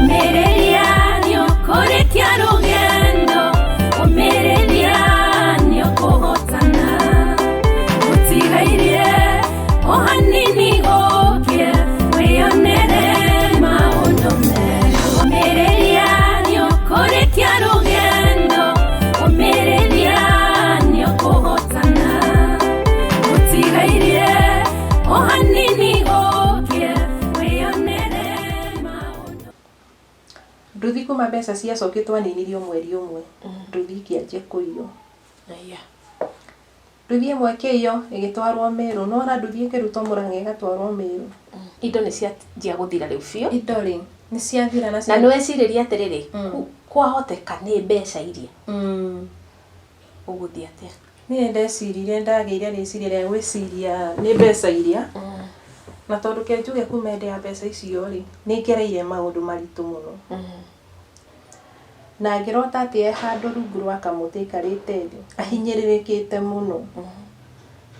Umereria niokorekia rugendo, umereria niokohotana, utigaire ohanini gokie weyonere maundu meru. Umereria niokorekia rugendo, umereria niokohotana, utigaire ohanini gokie weyonere maundu. Nduthi kuma mbeca ciacoketwo aninirio mweri umwe. Nduthi ikianjia kuiyo. Aya. Nduthi imwe kiyo igitwarwo Meru, no na nduthi ikirutwo Murang'a igatwarwo Meru. Indo ni cianjia guthira riu biu. Indo ri ni ciathira na Na niweciriria atiriri kwahoteka ni mbeca iria uguthia atia? Ni ndeciririe ndageire riciria ria gwiciria ni mbeca iria na tondu ke njuge kuma ende ya mbeca icio ri ni ngereire maundu maritu muno. Na ngirota ati e handu rungu rwa kamuti ikarite thi ahinyiririkite muno.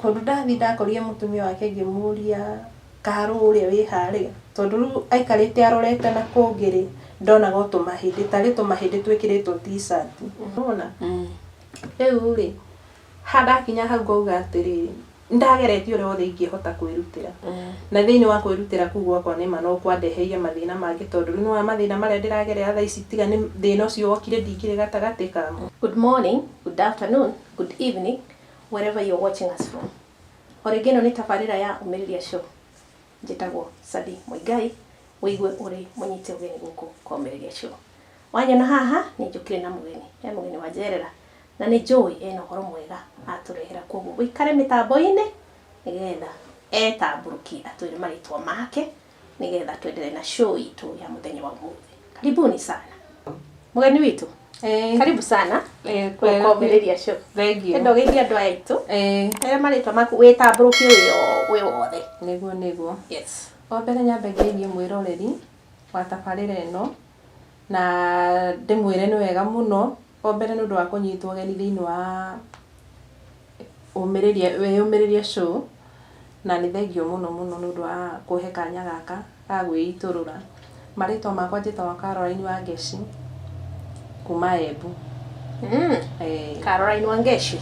Kondu ndathi ndakorire mutumia wake ngimuria karu uria wi haria, tondu riu aikarite arorete na kungiri ndonaga tumahindi tari tumahindi twikiritwo t-shirt. Unaona? Riu ri hadakinya hau ngauga atiriri ndageretie uria wothe ingihota kwirutira. Na thiini wa kwirutira kuu gwakwa ni ma no kwandeheire mathina mangi tondu riu wa mathina maria ndiragerera thaa ici tiga ni thina ucio wokire ndingire gatagati kamo. Good morning, good afternoon, good evening, wherever you're watching us from. Origeno ni tabarira ya Umiriria Show. Njitagwo Sadi Muigai, wigue uri munyite ugeni guku kwa Umiriria Show. Wanyona haha ni njukire na mugeni wa Jerera. Na ni Joy ena horo mwega aturehera koguo wikare mitambo-ini nigetha etamburuki atwire maritwa make nigetha twendere na show itu ya muthenya wa muthi. Karibuni sana mugeni witu. Karibu sana kwa Umiriria Show. Thank you. Endo geithia andu aitu ere maritwa maku witamburuki wi wothe. Niguo. Yes. Ombere nyambe ngeithie mwiroreri wa tabarira ino na ndimwire ni wega muno ombere nundu wa kunyitwo geni thiini wa Umiriria Show, na ni thengio muno nundu wa kuhe kanya gaka ga gwiiturura. Maritwa makwa njitagwo Caroline Wangeshi kuma Embu. Caroline Wangeshi.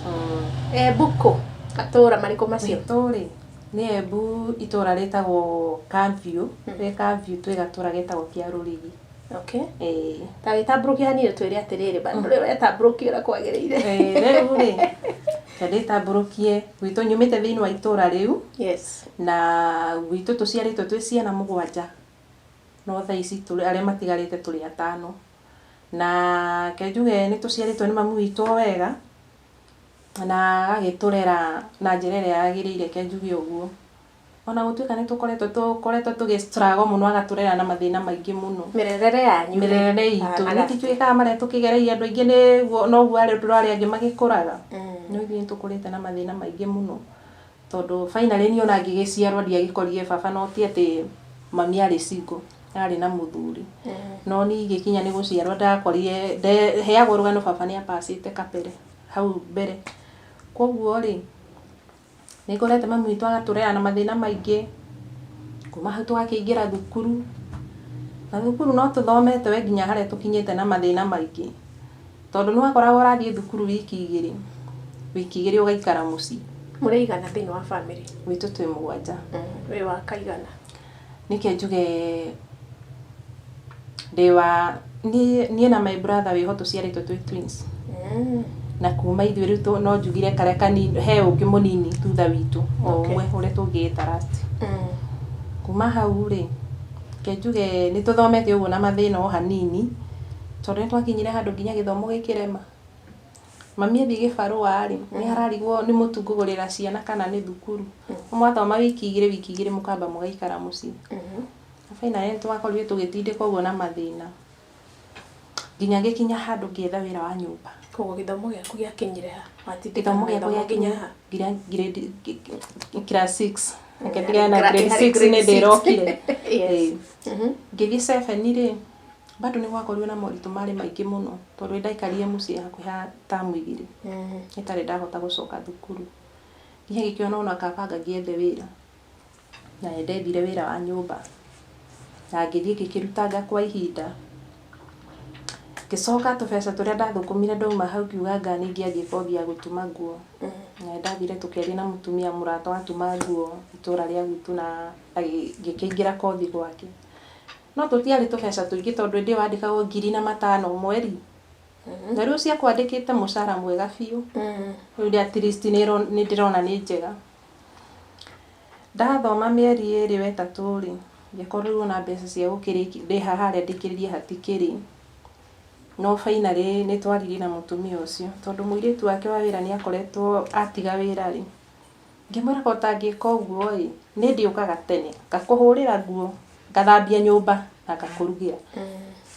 Buko atura mariko macio turi ni Embu itura ritagwo Camview, Camview twi gatura getagwo kia Rurigi. Okay. Ta witamburuki hanire twire atiriri bandu ri wetamburuki ura kwagiriire. Riu ri nditamburukie gwitu nyumite thiini wa itura riu. Yes. Na gwitu tuciaritwo twi ciana 7 no thaa ici turi aria matigarite turi 5 na kenjuge ni tuciaritwo ni mamu witu wega na agiturera na njira iria yagiriire kenjuge uguo. Ona gutuika ni tukoretwo tugistruggle muno agaturera na mathina maingi muno. Mirerere yanyu. Mirerere itu nitituikaga maria tukigereire andu aingi ni no guo ari andu aria angi magikuraga. No ithuĩ tukurite na mathina maingi muno tondu finally ni ona ngigiciarwo ndiagikorire baba no ti ati mami ari single ari na muthuri. No ni gikinya ni guciarwo ndakorire heagwo rugano baba ni apacite kapere hau mbere. Koguo ri ni ngorete mamu witu agaturera na mathina maingi kuma hau tugakiingira thukuru. Na thukuru no tuthomete we nginya haria tukinyite na mathina maingi tondu ni wakoragwo urathie thukuru wiki igiri ugaikara mucii. Murigana thiini wa family Witu twi 7. We wa kaigana Nike njuge ndiwa nie na my brother wiho tuciaritwo twi twins. Na kuma ithuĩ riu no njugire karia kanini he ungi munini thutha witu omwe uria tungiita last. Kuma hau ri kenjuge ni tuthomete uguo na mathina o hanini tondu ni twakinyire handu nginya githomo gikirema. Mami athi gibarua ri ni hararigwo ni mutungugurira ciana kana ni thukuru. Mwathoma wiki igiri mukamba mugaikara mucii. Finally ni twakorire tugitindika uguo na mathina nginya gikinya handu ngietha wira wa nyumba. Koguo githomo giaku giakinyire ha Githomo giaku giakinya ha grade class 6 nginya na grade 6 ni ndirokire. Ngithii 7 ri bado ni gwakorirwo na moritu mari maingi muno tondu ndaikarie mucii hakuhi tamu 2 itari ndahota gucoka thukuru. Nginya gikiona ona kabanga ngiethe wira na ndethire wira wa nyumba na ngithii ngikirutanga kwa ihinda Ngĩcoka tũbeca tũrĩa ndathukumire ndauma hau ngiuga anga ningĩ athiĩ kothi ya gũtuma nguo. Na ndathire tũkĩaria na mũtumia mũrata watuma nguo itũra rĩa gwitũ na ngĩkĩingĩra kothi gwake. No tũtiarĩ tũbeca tũingĩ tondũ ndĩ wandĩkagwo 5,000 o mweri. Na rĩu cia kwandĩkĩte mũcara mwega biũ. Rĩu at least nĩ ndĩrona nĩ njega. Ndathoma mĩeri 2 3 rĩ, ngĩkorwo rĩu na mbeca cia gũkĩrĩha harĩa ndĩkĩrĩrie hatikĩrĩ. No finally nĩ twaririe na mũtumia ũcio tondũ mũirĩtu wake wa wĩra nĩ akoretwo atiga wĩra rĩ. Ngĩmwĩra ko tangĩka ũguo ĩ, nĩ ndĩũkaga tene, ngakũhũrĩra nguo, ngathambia nyũmba na ngakũrugĩra.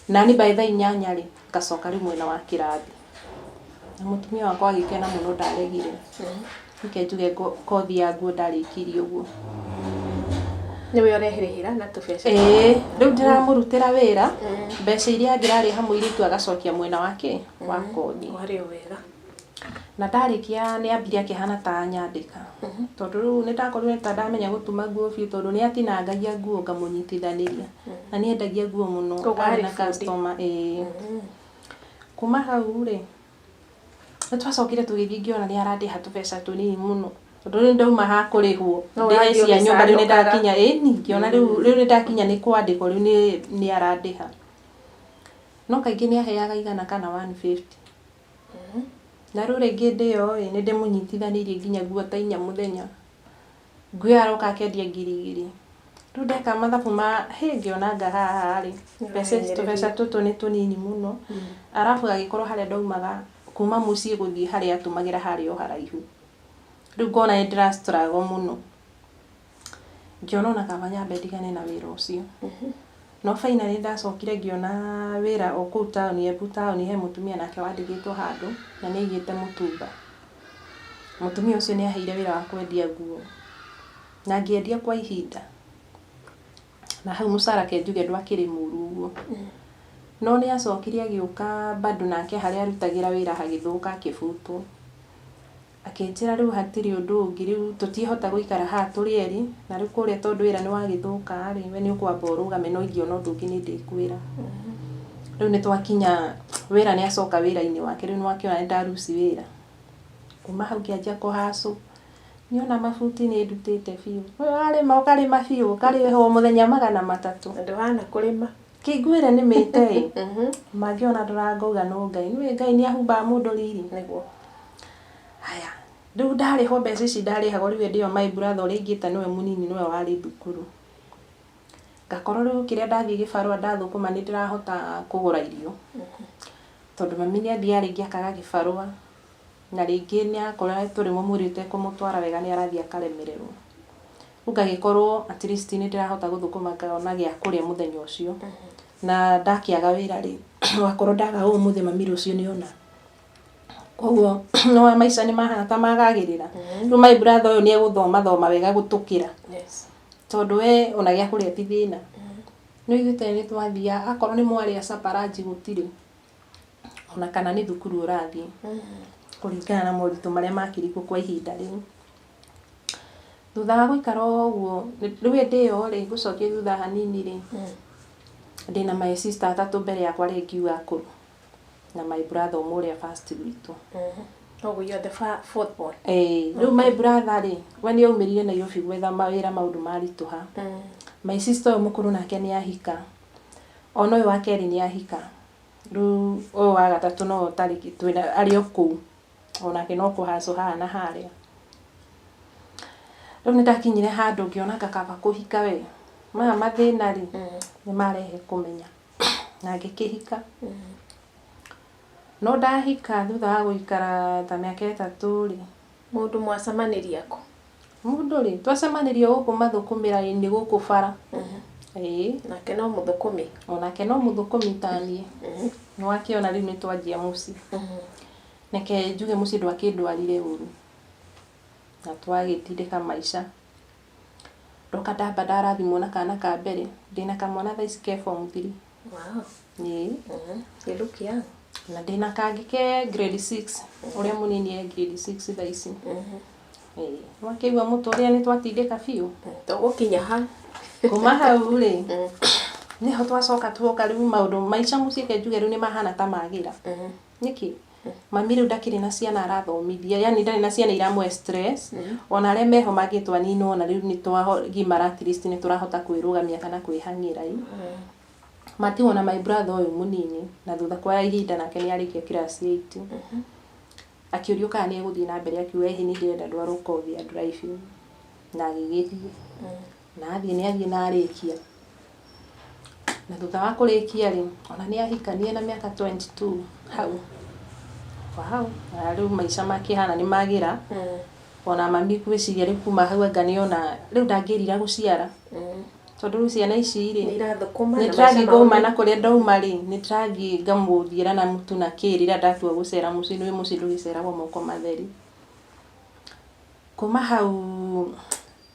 Na ni by thaa 8 rĩ, ngacoka rĩu mwena wa kĩrathi. Na mũtumia wakwa agĩkena mũno ndaregire. Nĩke njuge kothi ya nguo ndarĩkirie ũguo. Nĩwe ũrehirĩhĩra na tũbeca. Rĩu ndĩramũrutĩra wĩra, mbeca iria ngĩrarĩha mũirĩtu agacokia mwena wake wa kothi. Warĩ wega. Na ndarĩkia nĩ ambire akĩhana ta nyandĩka. Tondũ rĩu nĩ ndakorirwo ta ndamenya gũtuma nguo biũ tondũ nĩ atinangagia nguo ngamũnyitithanĩria. Na nĩ endagia nguo mũno arĩ na customer. Kuma hau rĩ, nĩ twacokire tũgĩthiĩ ngĩona nĩ arandĩha tũbeca tũnini mũno. Tondũ rĩu ndauma ha kũrĩhwo ndĩhe cia nyũmba rĩu nĩ ndakinya ngĩona rĩu nĩ ndakinya nĩ kwandĩkwo rĩu nĩ arandĩha. No kaingĩ nĩ aheaga 100 kana 150. Na rĩu rĩngĩ ndĩyo nĩ ndĩmũnyitithanĩirie nginya nguo ta 4 mũthenya. Nguo aroka akendia 2,000. Rĩu ndeka mathabu ngĩona anga haha rĩ, tũbeca tũtũ nĩ tũnini mũno. Arabu agĩkorwo harĩa ndaumaga kuma mũciĩ gũthiĩ harĩa atumagĩra harĩa o haraihu. Rĩu ngona nĩ ndĩra struggle mũno. Ngĩona ona kaba nyambe ndigane na wĩra ũcio. No finally ndacokire ngĩona wĩra o kũu taũni he mũtumia nake wandĩkĩtwo handũ na nĩ aigĩte mũtumba. Mũtumia ũcio nĩ aheire wĩra wa kwendia nguo. Na ngĩendia kwa ihinda. Na hau mũcara ke njuge ndwakĩrĩ mũru ũguo. No nĩ acokire agĩũka bado nake harĩa arutagĩra wĩra hagĩthũka akĩbutwo. Akĩnjĩra rĩu hatirĩ ũndũ ũngĩ rĩu tũtiĩhota gũikara haha tũrĩ erĩ na rĩu kũrĩa tondũ wĩra nĩ wagĩthũka rĩ we nĩ ũkwamba ũrũgame no ingĩona ũndũ ũngĩ nĩ ndĩkwĩra. Rĩu nĩ twakinya wĩra nĩ acoka wĩra-inĩ wake rĩu nĩ wakĩona nĩ ndaruci wĩra. Kuma hau kĩanjia kũhacũ. Niona mabuti nĩ ndutĩte biũ. Warĩma ũkarĩma biũ ũkarĩhwo mũthenya 300. Ndũhana kũrĩma. Kĩiguĩre nĩmĩte mangĩona ndũrangauga no Ngai. Nĩ Ngai nĩ ahumbaga mũndũ riri. Nĩguo. Haya. Rĩu ndarĩhwo mbeca ici ndarĩhagwo rĩu ndĩyo my brother ũrĩa ingĩta nĩwe mũnini nĩwe warĩ thukuru. Ngakorwo rĩu kĩrĩa ndathiĩ gĩbarũa ndathũkũma nĩ ndĩrahota kũgũra irio. Tondũ mami nĩ athiaga rĩngĩ akaga gĩbarũa. Na rĩngĩ nĩ akorwo tũrĩ mũmũrĩte kũmũtwara wega nĩ arathiĩ akaremererwo. Rĩu ngagĩkorwo at least nĩ ndĩrahota gũthũkũma ngona gĩa kũrĩa mũthenya ũcio. Na ndakĩaga wĩra rĩ, wakorwo ndaga ũmũthĩ mami rũciũ nĩona. Koguo no maica nĩ mahana ta magagĩrĩra. Rĩu my brother ũyũ nĩ egũthoma wega gũtũkĩra. Tondũ we ona gĩa kũrĩa ti thĩna. Nĩ ithute nĩ twathia akorwo nĩ mwarĩa saparaji gũtirĩ. Ona kana nĩ thukuru ũrathiĩ. Kũringana na moritũ marĩa makĩrigwo kwa ihinda rĩu. Thutha wa gũikara ũguo rĩu ndĩyo rĩ gũcokia thutha hanini rĩ. Ndĩna my sister 3 mbere yakwa rĩ ngiuga akũrũ. Na my brother ũmwe ũrĩa first gwitũ. Oh, you're the fourth born. Rĩu my brother rĩ we nĩ aumĩrire Nairobi gwetha mawĩra maũndũ maritũha. My sister ũyũ mũkũrũ nake nĩ ahika. Ona ũyũ wa kerĩ nĩ ahika. Rĩu ũyũ wa gatatũ no tarĩki arĩ o kũu. Onake no kũhacũ haha na harĩa. Rĩu nĩ ndakinyire handũ ngĩona ngakaba kũhika we. Maya mathĩna rĩ nĩ marehe kũmenya. Na ngĩkĩhika. No ndahika thutha wa gũikara ta mĩaka 3 rĩ. Mũndũ mwacemanĩria kũ? Mũndũ rĩ twacemanĩrio gũkũ mathũkũmĩra-inĩ gũkũ bara. Nake no mũthũkũmi. Onake no mũthũkũmi ta niĩ. Nĩ wakĩona rĩu nĩ twanjia mũciĩ. Nake njuge mũciĩ ndwakĩndwarire ũru. Na twagĩtindĩka maica. Ndoka ndamba ndarathimwo na kana ka mbere. Ndĩna kamwana thaa ici ke form 3. Wow. Gĩthũkia. Na ndĩna kangĩ ke grade 6. Ũrĩa mũnini e grade 6 thaa ici. Wakĩigua mũtũrĩa nĩ twatindĩka biũ. Tũgũkinya ha. Kuma hau rĩ. Niho twacoka tuoka riu maundu maica muciĩ kenjuge riu ni mahana ta magira. Niki mami riu ndakiri na ciana arathomithia, yani ndari na ciana iramwe stress, ona aria meho magitwa nino ona riu ni twagimara at least ni turahota kwirugamia kana kwihangira mati ona my brother uyu munini na thutha kwa ihinda nake ni arikia class 8 akiurio kana ni eguthii na mbere akiuga ihi ni ndirenda ndwarwo kothi ya driving na agigithie na athie ni athie na arikia na thutha wa kurikia ri ona ni ahikanie na miaka 22 hau wow riu maica makihana ni magira ona mami kwiciria riu kuma hau anga ni ona riu ndangirira guciara tondu riu ciana ici ri ni trathi goma na kuria ndauma ri ni trathi ngamuthiira na mutu na kirira ndatua gucera muci ni muci ndugiceragwo moko matheri kuma hau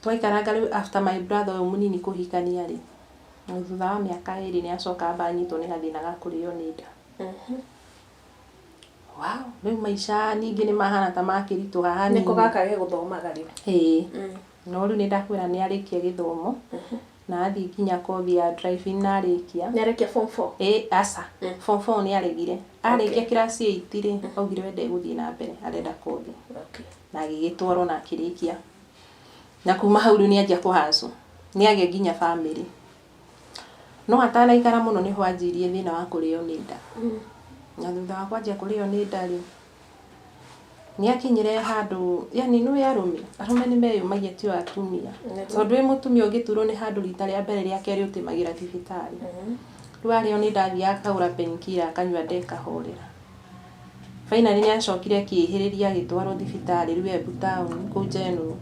twaikaranga riu after my brother uyu munini kuhikania ri thutha wa miaka 2 ni acoka banyitwo ni gathina ga kurio ni nda wow riu maica ningi ni mahana ta makiritu haha ni niko gaka ge guthomaga riu no riu ni ndakwira ni arikia githomo na athii kinya kothi ya driving na arikia ni arikia form 4 asa form 4 ni aregire arikia class 8 ri augire wende guthii na mbere arenda kothi na agigitwarwo na akirikia na kuma hau riu ni anjia kuhacu ni age nginya family no atana ikara muno ni hwanjirie thina wa kurio ni nda na thutha wa kwanjia kurio ni nda ri ni akinyire handu yani no arume ni meyumagia tio atumia tondu wi mutumia ugiturwo ni handu rita ria mbere ria keri utimagira thibitari riu ario ni ndathia akagura penkira akanyua ndeka horera finally ni acokire akihiriria agitwarwo thibitari riu Embu town ku Jenu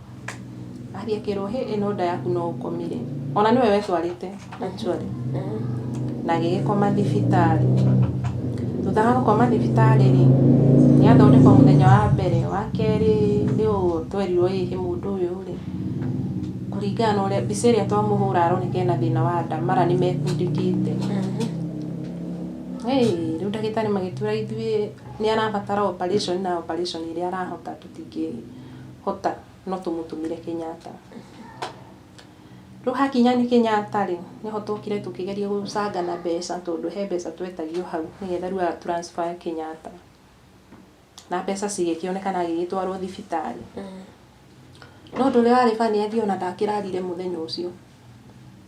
athie akirwo he ino nda yaku no ukomire ona niwe wetwarite actually na agigikoma thibitari thutha wa gukoma thibitari ri ni athondekwo muthenya wa mbere wa keri riu twerirwo ihi mundu uyu ri kuringana na uria mbica iria twamuhura aroneka na thina wa nda mara ni mekundikite riu ndagitari magitura ithuĩ ni arabatara operation na operation iria arahota tutingihota no tumutumire Kenyatta riu hakinya ni Kenyatta ri niho tukire tukigeria gucanga na mbeca tondu he mbeca twetagio hau nigetha riu transfer Kenyatta na mbeca cigikionekana agigitwarwo thibitari no nduri wari fani athio na ndakirarire muthenya ucio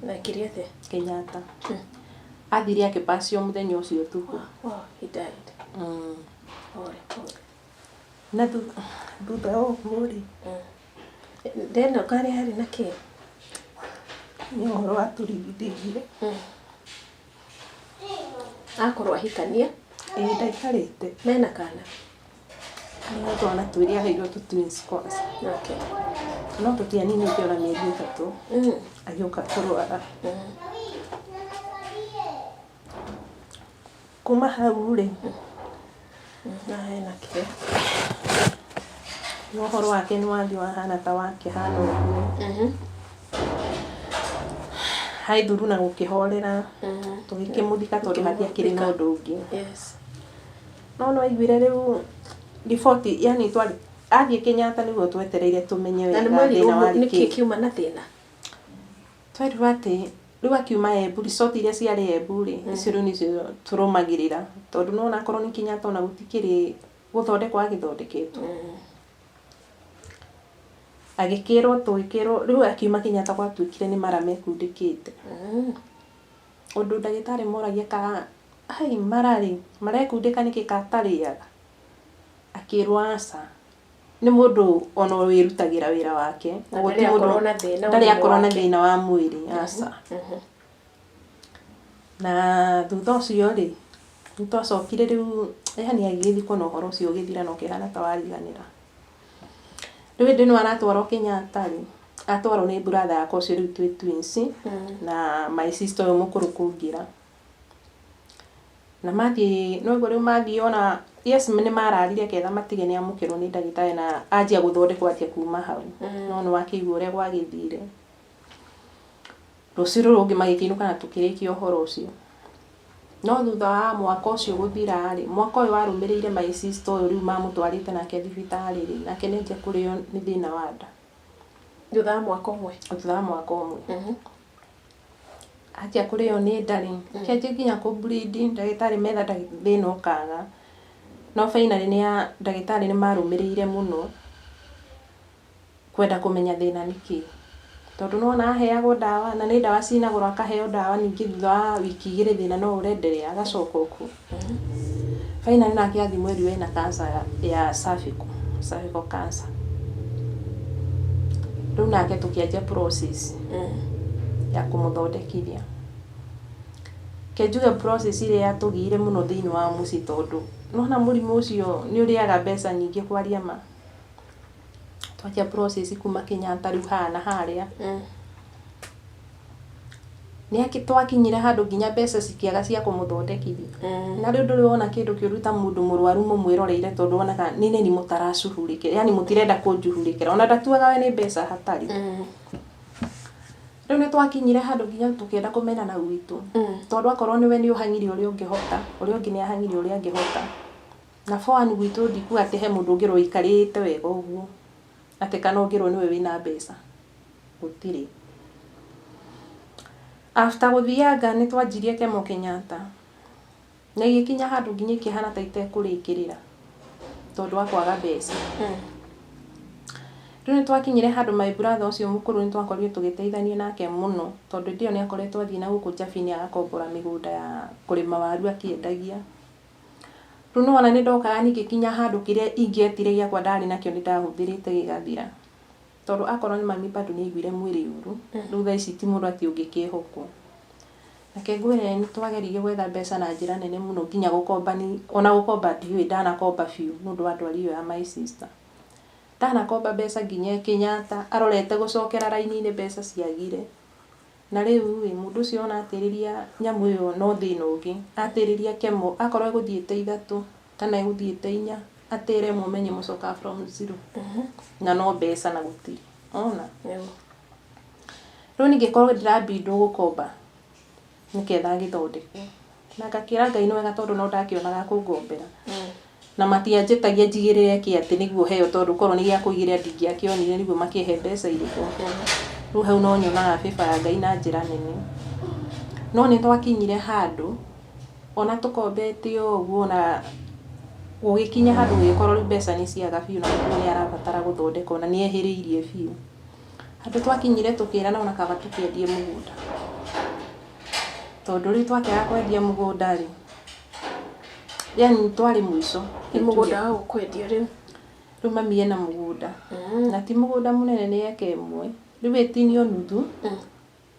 na kiriete Kenyatta athire akipasio muthenya ucio tuku he died na thutha wa muri ndeno kari hari na ki ni uhoro aturigithigire akorwo ahikania ndaikarite mena kana ni twana twiri aheirwo tu twins kwanza no tutianini kiora mieri 3 agioka kurwara kuma hau ri na hena kire no uhoro wake ni wathi wahana ta wake hana uguo hai thuru na gukihorera tugikimuthika tondu hathia kiri na undu ungi no aiguire riu report yani twari athie Kenyatta niguo twetereire tumenye wega thina wa niki kiuma na thina twari ati riu akiuma Embu resort iria ciari Embu ri icio riu nicio turumagirira tondu no nakorwo ni Kenyatta ona gutikiri guthondekwa agithondeketwo agikirwo twikirwo riu akiuma Kenyatta gwatuikire ni mara mekundikite undu ndagitari moragia ka hai marari marekundika niki katariaga akirwo aca ni mundu ona wirutagira wira wake guti mundu ndari akorwo na thina wa mwiri aca na thutha ucio ri nitwacokire riu yani agithikwo na uhoro ucio ugithira no kihana ta wariganira riu ndino aratwarwo Kenyatta ri atwarwo ni brother yakwa ucio riu twi twins na my sister uyu mukuru kungira na mathi no iguru mathi ona yes ni mararire ketha matige ni amukirwo ni ndagitari na anjia guthondekwo atia kuma hau no no wakiigua uria gwagithire ruciru rungi magikinuka na tukirikia uhoro ucio no thutha wa mwaka ucio guthira ri mwaka uyu warumirire my sister uyu riu mamutwarite nake thibitari ri nake ni nje kurio ni thina wa nda thutha wa mwaka umwe atia kũrĩo nĩ nda rĩ kĩanjia nginya kũ bleed ndagĩtarĩ metha thĩna ũkaga no finally ndagĩtarĩ nĩ marũmĩrĩire mũno kwenda kũmenya thĩna nĩ kĩĩ tondũ nona aheagwo ndawa na nĩ ndawa cinagũrwo akaheo ndawa ningĩ thutha wa wiki 2 thĩna no ũrenderea agacoka okuo finally nake athimwo ena cancer ya cervical cancer rĩu nake tũkĩanjia process ya kũmũthondekithia kenjuge process ile yatũgiire mũno thĩinĩ wa mũciĩ tondũ nona mũrimũ ũcio nĩ ũrĩaga mbeca nyingĩ kwaria ma twajia process kuma Kenyatta rĩu hana harĩa nĩake twakinyire handũ nginya mbeca cikĩaga cia kũmũthondekithia na rĩu ndũrĩ wona kĩndũ kĩũru ta mũndũ mũrwaru mũmwĩroreire tondũ wonaga nĩ nini mũtaracuhurĩkĩra yani mũtirenda kũnjuhurĩkĩra ona ndatuaga we nĩ mbeca hatarĩ rĩu nĩ twakinyire handũ nginya tũkĩenda kũmena na gwitũ tondũ akorwo nĩwe nĩ ũhangire ũrĩa ũngĩhota ũrĩa ũngĩ nĩ ahangire ũrĩa angĩhota na foani gwitũ ndikuga atĩ he mũndũ ũngĩ ũikarĩte wega ũguo atĩ kana ũngĩrwo nĩwe wĩna mbeca gũtirĩ after gũthianga nĩ twanjirie kemo Kenyatta na igĩkinya handũ nginya ikĩhana ta itekũrĩkĩrĩra tondũ wa kwaga mbeca rĩu nĩ twakinyire handũ my brother ũcio mũkũrũ nĩ twakorire tũgĩteithania nake mũno tondũ ndio nĩ akoretwo athiĩ na gũkũ Jabini agakombora mĩgũnda ya kũrĩma waru akĩendagia rĩu nĩ wona nĩ ndokaga ningĩkinya handũ kĩrĩa ingĩetire gĩakwa ndarĩ nakĩo nĩ ndahũthĩrĩte gĩgathira tondũ akorwo nĩ mami bado nĩ aiguire mwĩrĩ ũru rĩu thaa ici ti mũndũ atĩ ũngĩkĩhokwo nake ngwĩre nĩ twageririe gwetha mbeca na njĩra nene mũno nginya gũkomba ona gũkomba ndiũĩ ndanakomba biũ nĩ ũndũ wa ndwari ĩyo ya my sister ndanakomba mbeca nginya Kenyatta arorete gũcokera raini-inĩ mbeca ciagire na rĩu mũndũ ũcio ona atĩrĩria nyamũ ĩyo no thĩna ũngĩ atĩrĩria kemo akorwo egũthiĩte 3 kana egũthiĩte 4 atĩre mũmenye mũcoka from 0 na no mbeca na gũtirĩ ona rĩu ningĩkorwo ndĩrabindwo gũkomba nĩketha gĩthondekwo na ngakĩra Ngai nĩ wega tondũ no ndakĩonaga kũngombera na matianjĩtagia njigĩrĩre kĩ atĩ nĩguo heo tondũ korwo nĩ gĩa kũigĩrĩra ndingĩakĩonire nĩguo makĩhe mbeca irĩkũ rĩu hau no nyonaga bĩba ya Ngai na njĩra nene no nĩ twakinyire handũ ona tũkombete ũguo na gũgĩkinya handũ gĩkorwo mbeca nĩ ciaga biũ na mũndũ nĩ arabatara gũthondeka na nĩ ehĩrĩirie biũ handũ twakinyire tũkĩrana ona kaba tũkĩendie mũgũnda tondũ rĩu twakĩaga kwendia mũgũnda rĩ yani twarĩ mũico nĩ mũgũnda wa gũkwendia rĩu mami ena mũgũnda na ti mũgũnda mũnene nĩ eka ĩmwe rĩu ĩtinio nuthu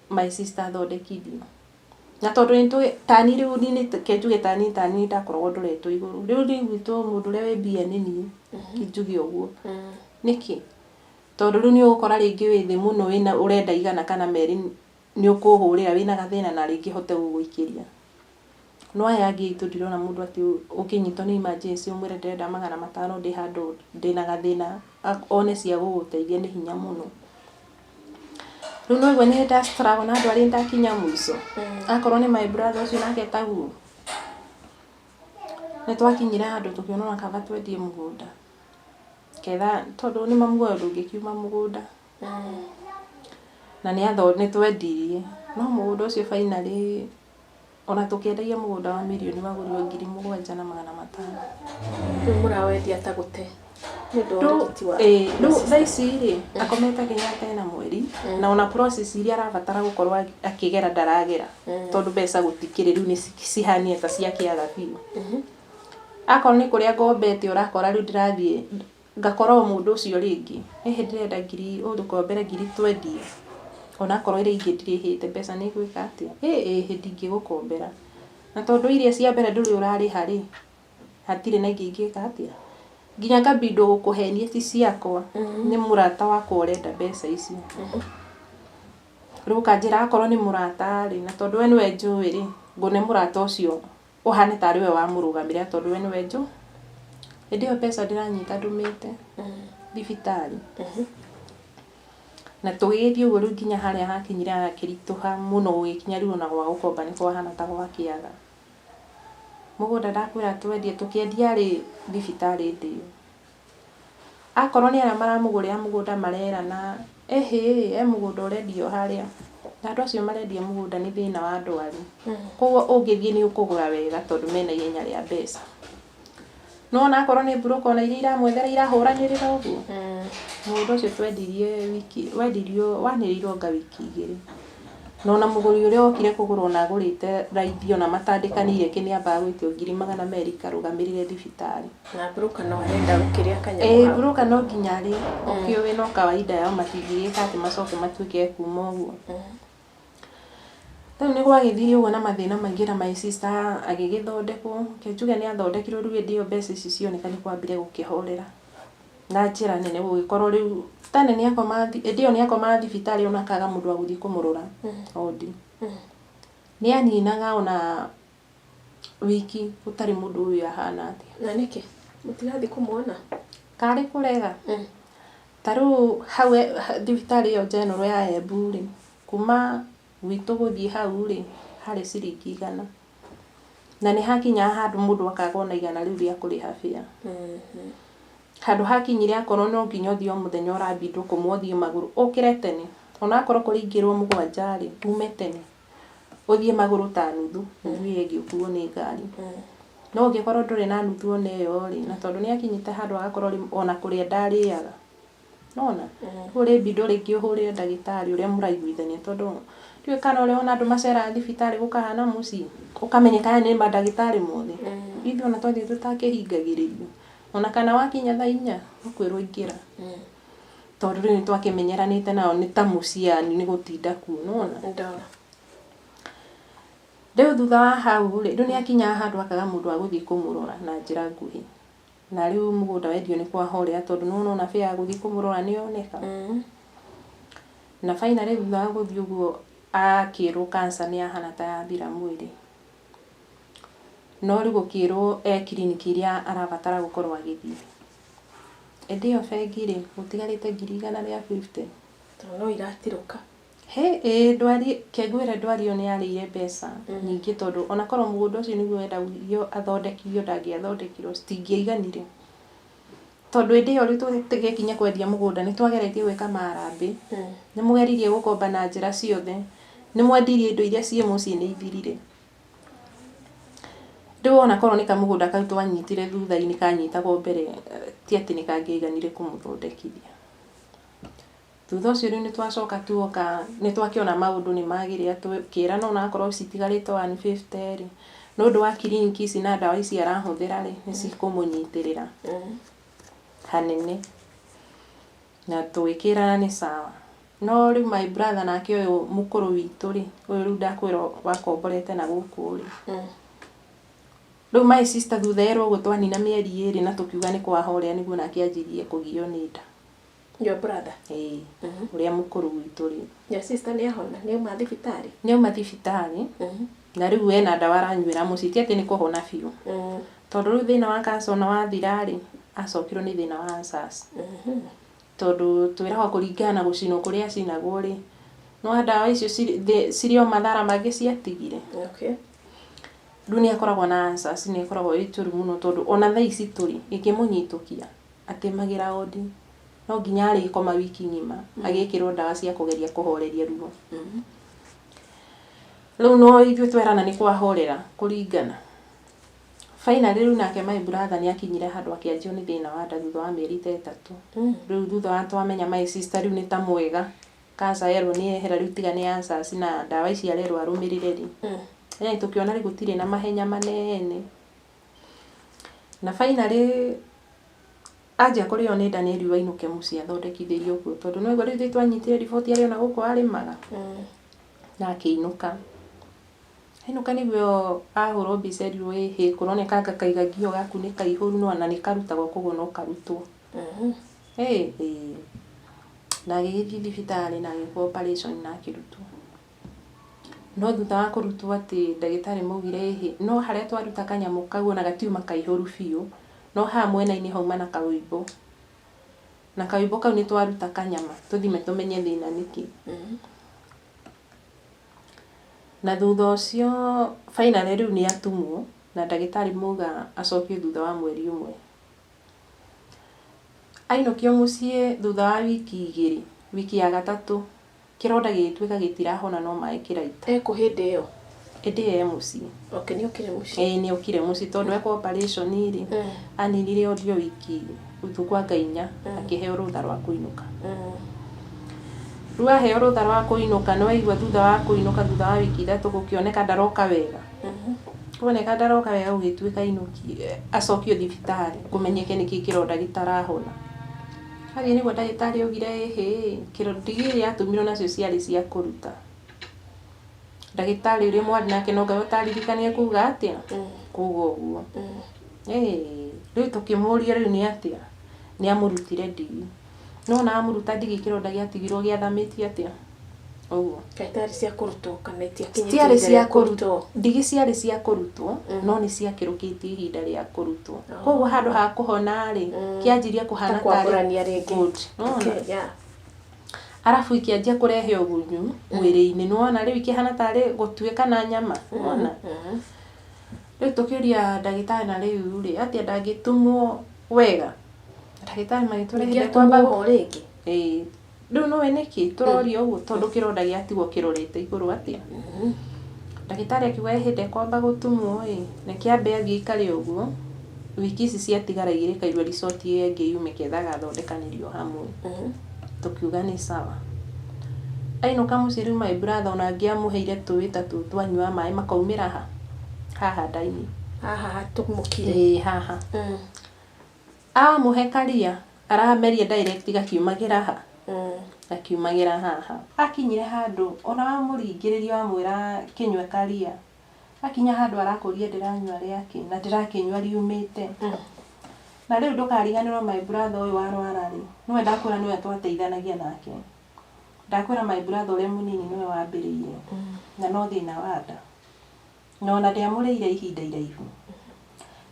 my sister athondekithio na tondũ nĩ tani rĩu nĩ kenjuge tani ndakoragwo ndoretwo igũrũ rĩu nĩ gwitũ mũndũ ũrĩa wĩ mbia nĩ niĩ njuge ũguo nĩkĩ tondũ rĩu nĩ ũgũkora rĩngĩ wĩ thĩ mũno wĩna ũrenda igana kana merĩ nĩ ũkũhũrĩra wĩna gathĩna na rĩngĩ hote gũgũikĩria no aya angĩ itũ ndirona mũndũ atĩ ũkĩnyitwo nĩ emergency ũmwĩre ndĩrenda 500 ndĩ handũ ndĩna gathĩna one cia gũgũteithia nĩ hinya mũno rĩu no igwe nĩ struggle na andũ arĩa ndakinya mũico akorwo nĩ my brother ũcio nake taguo nĩ twakinyire handũ tũkĩona kaba twendie mũgũnda ketha tondũ nĩ mamu wao ndũngĩkiuma mũgũnda na nĩ twendirie no mũgũnda ũcio finally ona tũkĩendagia mũgũnda wa mirioni wagũrirwo 7,500 rĩu mũrawendia ta gũte rĩu thaa ici rĩ akomete Kenyatta ena mweri na ona process iria arabatara gũkorwo akĩgera ndaragera tondũ mbeca gũtikĩrĩ rĩu nĩ cihanie ta ciakĩaga biũ akorwo nĩ kũrĩa ngombete ũrakora rĩu ndĩrathiĩ ngakora mũndũ ũcio rĩngĩ ndĩrenda ũkombere 20 ona korwo ĩrĩ ingĩ ndirĩhĩte mbeca nĩ gwĩka atĩa ndingĩgũkombera na tondũ iria cia mbere ndũrĩ ũrarĩha rĩ hatirĩ na ingĩ ingĩka atĩa nginya ngabindwo gũkũhenia ti ciakwa nĩ mũrata wakwa ũrenda mbeca icio rĩu kanjĩra akorwo nĩ mũrata rĩ na tondũ we nĩwe njũĩ rĩ ngũne mũrata ũcio ũhane tarĩ we wamũrũgamĩrĩra tondũ we nĩwe njũĩ hĩndĩ ĩyo mbeca ndĩranyita ndũmĩte thibitarĩ na tũgĩthiĩ ũguo rĩu nginya harĩa hakinyire hakĩritũha mũno gũgĩkinya rĩu ona gwa gũkomba nĩ kwahana ta gwakĩaga mũgũnda ndakwĩra twendie tũkĩendia rĩ thibitarĩ ndĩyo akorwo nĩ arĩa maramũgũrĩra mũgũnda marerana mũgũnda ũrendio harĩa na andũ acio marendia mũgũnda nĩ thĩna wa ndwari. Koguo ũngĩthiĩ nĩ ũkũgũra wega tondũ mena ihenya rĩa mbeca. No ona akorwo nĩ broker ona iria iramwethera irahũranĩrĩra ũguo. Mũgũnda ũcio wanĩrĩirwo nga wiki 2. No na mũgũri ũrĩa okire kũgũra ona agũrĩte raithi ona matandĩkanĩire kĩnĩambaga gwĩtio 200,000 karũgamĩrĩre thibitarĩ. Na broker no arenda gũkĩrĩa kanyamũ. Broker no nginya arĩ ũkĩũĩ no kawaida yao matingĩgĩka atĩ macoke matuĩke kuma ũguo. Rĩu nĩ gwagĩthire ũguo na mathĩna maingĩ na my sister agĩgĩthondekwo. Njuge nĩ athondekirwo rĩu hĩndĩ ĩyo mbeca ici cioneka nĩ kwambire gũkĩhorera na njĩra nene gũgĩkorwo rĩu tane nĩ akoma hĩndĩ ĩyo nĩ akomaga thibitarĩ ona akaga mũndũ wa gũthiĩ kũmũrora wodi. Nĩ aninaga ona wiki gũtarĩ mũndũ ũyũ ahana atĩa. Na nĩkĩ mũtirathiĩ kũmuona? Karĩ kũrega. Ta rĩu hau thibitarĩ ĩyo general ya Embu rĩ, kuma gwitũ gũthiĩ hau rĩ harĩ ciringi 100. Na nĩ hakinya handũ mũndũ akaga ona 100 rĩu rĩa kũrĩha fare. Handũ hakinyire akorwo no nginya ũthiĩ o mũthenya ũrambindwo kũmũthiĩ magũrũ ũkĩre tene. Ona akorwo kũringĩrwo 7 rĩ ume tene ũthiĩ magũrũ ta nuthu nuthu ĩngĩ ũkuo nĩ ngari. No ũngĩkorwo ndũrĩ na nuthu ona ĩyo rĩ na tondũ nĩ akinyĩte handũ agakorwo ona kũrĩa ndarĩaga. Nona ũrĩ mbindũ rĩngĩ ũhũrĩre ndagĩtarĩ ũrĩa mũraiguithania tondũ ndiũĩ kana ũrĩa ona andũ maceraga thibitarĩ gũkahana mũciĩ ũkamenyeka nĩ mandagĩtarĩ mothe. Ithuĩ ona twathiĩ tũtakĩhingagĩrĩrio. Ona kana wakinya thaa 4 ũkwĩrwo ingĩra. Tondũ rĩu nĩ twakĩmenyeranĩte nao nĩ ta mũciĩ nĩ gũtinda kuo nona. Rĩu thutha wa hau rĩ nĩ akinya handũ akaga mũndũ wa gũthiĩ kũmũrora na njĩra nguhĩ. Na rĩu mũgũnda wendio nĩ kwahorera tondũ nĩ wona fare ya gũthiĩ kũmũrora nĩ yoneka. Na finally thutha wa gũthiĩ ũguo akĩrwo cancer nĩ yahana ta yathira mwĩrĩ. No rĩu gũkĩrwo kiriniki iria arabatara gũkorwo agĩthiĩ. Hĩndĩ ĩyo bengi rĩ gũtigarĩte 150. No iratirũka. Ndwari kĩngwĩre ndwari ĩyo nĩ yarĩire mbeca nyingĩ tondũ ona korwo mũgũnda ũcio nĩguo wendagio athondekithio ndangĩathondekirwo citingĩaiganire. Tondũ hĩndĩ ĩyo rĩu tũgĩkinya kwendia mũgũnda nĩ twageretie gwĩka marambĩ. Nĩ mũgeririe gũkomba na njĩra ciothe. Nĩ mwendirie indo iria ciĩ mũciĩ nĩ ithirire. Rĩu ona korwo nĩ kamũgũnda kau twanyitire thutha-inĩ kanyitagwo mbere ti atĩ nĩ kangĩaiganire kũmũthondekithia. Thutha ũcio rĩu nĩ twacoka tuoka nĩ twakĩona maũndũ nĩ magĩrĩra twĩkĩra no nakorwo citigarĩte 150 rĩ. No ũndũ wa kiriniki ici na ndawa ici arahũthĩra rĩ nĩ cikũmũnyitĩrĩra hanene. Na twĩkĩra nĩ sawa. No rĩu my brother nake ũyũ mũkũrũ witũ rĩ ũyũ rĩu ndakwĩrwo wakomborete na gũkũ rĩ. Rĩu my sister thutha yerwo ũguo twanina mĩeri 2 na tũkiuga nĩ kwahorera nĩguo nake anjirie kũgio nĩ nda. Your brother? Ũrĩa mũkũrũ witũ rĩ. Your sister nĩ ahona nĩ uma thibitarĩ? Nĩ uma thibitarĩ. Na rĩu ena ndawa aranyuĩra mũciĩ ti atĩ nĩ kũhona biũ. Tondũ rĩu thĩna wa cancer ona wathira rĩ acokirwo nĩ thĩna wa ulcers. Tondũ twĩragwo kũringana na gũcinwo kũrĩa acinagwo rĩ no ndawa icio cirĩ o mathara mangĩ ciatigire. Rĩu nĩ akoragwo na ulcers nĩ akoragwo ĩtũru mũno tondũ ona thaa ici tũrĩ ĩkĩmũnyitũkia atĩmagĩra wodi. No nginya arĩkoma wiki ng'ima agĩkĩrwo ndawa cia kũgeria kũhoreria ruo. Rĩu no ithuĩ twerana nĩ kwahorera kũringana. Finally rĩu nake my brother nĩ akinyire handũ akĩanjio nĩ thĩna wa nda thutha wa mĩeri 3. Rĩu thutha wa twamenya my sister rĩu nĩ ta mwega. Cancer yerwo nĩ yehera rĩu tiga nĩ ulcers na ndawa ici arerwo arũmĩrĩre rĩ. Yaani tũkĩona rĩ gũtirĩ na mahenya manene. Na finally aja kũrĩ o nĩ nda nĩ riũa inũke mũciĩ athondekithĩrio kuo tondũ no ĩgwo rĩu twanyitire riboti arĩ ona gũkũ arĩmaga. Na akĩinũka. Ainũka nĩguo ahũrwo mbica erirwo kũroneka kaigagio gaku nĩ kaihũru no na nĩ karutagwo koguo no karutwo. Na agĩgĩthiĩ thibitarĩ na agĩkwo operation na akĩrutwo. No thutha wa kũrutwo atĩ ndagĩtarĩ maugire no harĩa twaruta kanyamũ kau ona gatiuma kaihũru biũ. No ha mwena-inĩ hauma na kaũimbo. Na kaũimbo kau nĩ twaruta kanyama tũthime tũmenye thĩna nĩkĩ. Na thutha ũcio finally rĩu nĩ atumwo na ndagĩtarĩ mauga acokio thutha wa mweri 1. Ainũkio mũciĩ thutha wa wiki 2 wiki ya gatatũ kironda gĩtuĩka gĩtirahona no maĩ kĩraita. Eko hĩndĩ ĩyo. Hĩndĩ ĩyo mũciĩ. Okay, nĩ okire mũciĩ. Nĩ okire mũciĩ tondũ eka operation rĩ anirire audio wiki thukũ anga 4 akĩheo rũtha rwa kũinũka. Rĩu aheo rũtha rwa kũinũka no aigua thutha wa kũinũka thutha wa wiki 3 gũkĩoneka ndaroka wega. Kuoneka ndaroka wega gũgĩtuĩka inũki acokio thibitarĩ kũmenyeke nĩkĩ kĩronda gĩtarahona. Harĩ nĩguo ndagĩtarĩ augire kĩronda gĩkĩ yatũmirwo nacio ciarĩ cia kũruta. Ndagĩtarĩ ũrĩa mwarĩ nake no ngai ũtaririkanie kuuga atĩa kuuga ũguo. Rĩu tũkĩmũria rĩu nĩ atĩa nĩ amũrutire ndigi. No na amũruta ndigi kĩronda gĩatigirwo gĩathamĩtio atĩa ũguo. Ndagĩtarĩ cia kũrutwo kana itiakinyĩte ciarĩ cia kũrutwo. Ndigi ciarĩ cia kũrutwo no nĩ ciakĩrũkĩtie ihinda rĩa kũrutwo. Koguo handũ ha kũhona rĩ kĩanjirie kũhana tarĩ good. Arabu ikĩanjia kũrehe ũgunyu mwĩrĩ-inĩ nĩwona rĩu ikĩhana tarĩ gũtuĩka na nyama wona. Rĩu tũkĩũria ndagĩtarĩ na rĩu rĩ atĩa ndangĩtumwo wega. Ndagĩtarĩ magĩtũrehire kwamba rĩngĩ. Rĩu no nĩkĩ tũroria ũguo tondũ kĩronda gĩatigwo kĩrorete igũrũ atĩa. Ndagĩtarĩ akiuga hĩndĩ kwamba gũtumwo na kĩambe athiĩ ikare ũguo wiki ici ciatigara igĩrĩ kaigua resort ĩngĩ yume ketha gathondekanĩrio hamwe. Tukiuga nĩ sawa. Ainũka mũciĩ rĩu my brother ona angĩamũheire tũĩ ta tũtũ anyua maĩ makaumĩra haha ndaini. Haha tũmũkire. Haha. Mũhe karia arameria direct gakiumagĩra akiumagĩra haha. Akinyire handũ ona wamũringĩrĩria wamwĩra kĩnyue karia. Akinya handũ arakũria ndĩranyua rĩake na ndĩrakĩnyua riumĩte. Na rĩu ndũkariganĩrwo my brother ũyũ warwara rĩ nĩwe ndakwĩra nĩwe twateithanagia nake. Ndakwĩra my brother ũrĩa mũnini nĩwe wambĩrĩirie na no thĩna wa nda. No na ndĩamũrĩire ihinda iraihu.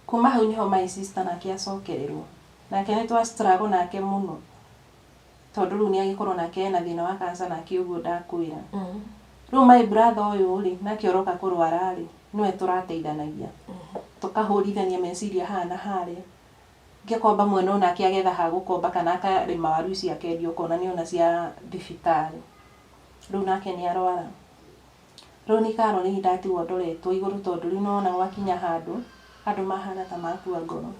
Kuma hau niho my sister nake acokererwo. Nake nĩ twa struggle nake mũno. Tondũ rĩu nĩagĩkorwo nake ena thĩna wa cancer nake ũguo ndakwĩra. Rĩu my brother ũyũ rĩ nake oroka kũrwara rĩ nĩwe tũrateithanagia. Tukahũrithania meciria haha na harĩa. Ngĩkomba mwena nake agetha ha gũkomba kana akarĩma waru ici akendia ũkona nĩona cia thibitarĩ. Rĩu nake nĩ arwara. Rĩu nĩ Karol nĩ ndatigwo ndoretwo igũrũ tondũ rĩu nona gwakinya handũ mahana ta makua ngoro.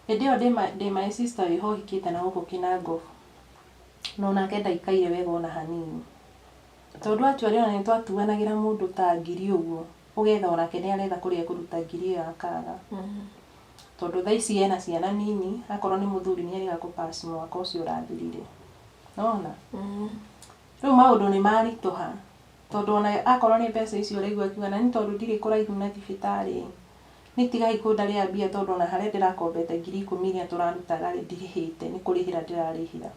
Hĩndĩ ĩyo ndĩ my sister wĩho hikĩte na gũkũ Kinangofu. No nake ndaikaire wega ona hanini. Tondũ atuarĩ ona nĩ twatuanagĩra mũndũ ta 1000 ũguo. Ũgetha onake nĩ aretha kũrĩa kũruta 1000 akaga. Tondũ thaa ici ena ciana nini akorwo nĩ mũthuri nĩ arĩga kũpass mwaka ũcio ũrathirire. Nona? Rĩu maũndũ nĩ maritũha. Tondũ ona akorwo nĩ mbeca icio ũraigua akiuga na nĩ tondũ ndirĩ kũraihu na thibitarĩ. Nĩ tigai kũndarĩa mbia tondũ ona harĩa ndĩrakombete 10,000 iria tũrarutaga rĩ ndirĩhĩte nĩ kũrĩhĩra ndĩrarĩhĩra.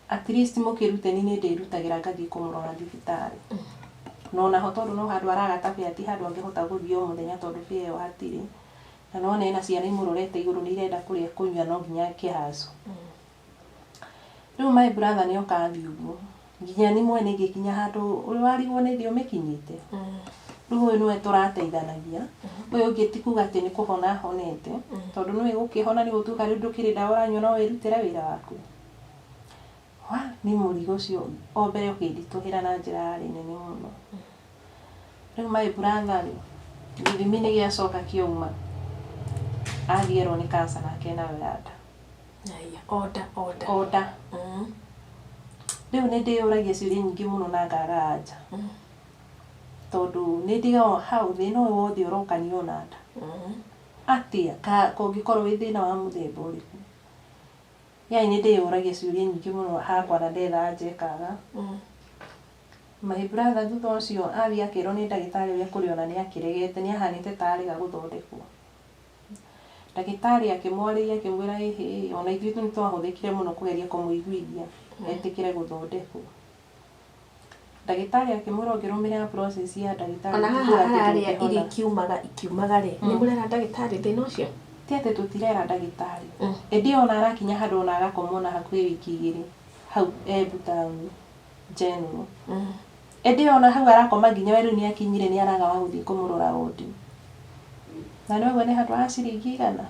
At least mũkĩruteni nĩ ndĩrutagĩra ngathiĩ kũmũrora thibitarĩ. No naho tondũ no handũ aragatabe ati handũ angĩhota gũthiĩ o mũthenya tondũ bia ĩyo hatirĩ. Na nona ena ciana imũrorete igũrũ nĩ irenda kũrĩa kũnyua no nginya kĩhaco. Rĩu my brother nĩ oka athiĩ ũguo. Nginya ni mwene ngĩkinya handũ ũrĩ warigwo nĩ thĩ ũmĩkinyĩte. Rĩu ũyũ nĩwe tũrateithanagia. Ũyũ ũngĩ ti kuga atĩ nĩ kũhona honete. Tondũ nĩwe gũkĩhona nĩ gũtuĩka rĩu ndũkĩrĩ ndawa ũranyua no wĩrutĩre wĩra waku. Nĩ mũrigo ũcio o mbere ũkĩnditũhĩra na njĩra yarĩ nene mũno. Rĩu my brother rĩ gĩthimi nĩ gĩacoka kĩauma. Agĩerwo nĩ cancer nake nayo ya nda. Oda. Rĩu nĩ ndĩyũragia ciũria nyingĩ mũno na ngaga anja. Tondũ nĩ ndigaga hau thĩna ũyũ wothe ũrokanio na nda. Atĩa kũngĩkorwo wĩ thĩna wa mũthemba ũrĩkũ. Yaani nĩ ndĩyũragia ciũria nyingĩ mũno hakwa na ndetha anja ĩkaga. My brother thutha ũcio athiĩ akĩrwo nĩ ndagĩtarĩ ũrĩa kũrĩ ona nĩ akĩregete nĩ ahanĩte ta arega gũthondekwo. Ndagĩtarĩ akĩmwarĩria akĩmwĩra ona ithuĩ nĩ twahũthĩkire mũno kũgeria kũmũiguithia etĩkĩre gũthondekwo. Ndagĩtarĩ akĩmwĩra ũngĩrũmĩrĩra process ya ndagĩtarĩ ona harĩa iria ikiumaga rĩ nĩ mũrera ndagĩtarĩ thĩna ũcio. Ti atĩ tũtirera ndagĩtarĩ. Ĩndĩ ona arakinya handũ ona agakomwo na hakuhĩ wiki 2 hau Embu town general. Ĩndĩ ona hau arakoma nginya rĩu nĩ akinyire nĩ araga wa gũthiĩ kũmũrora wodi. Na nĩwe nĩ handũ ha ciringi 100.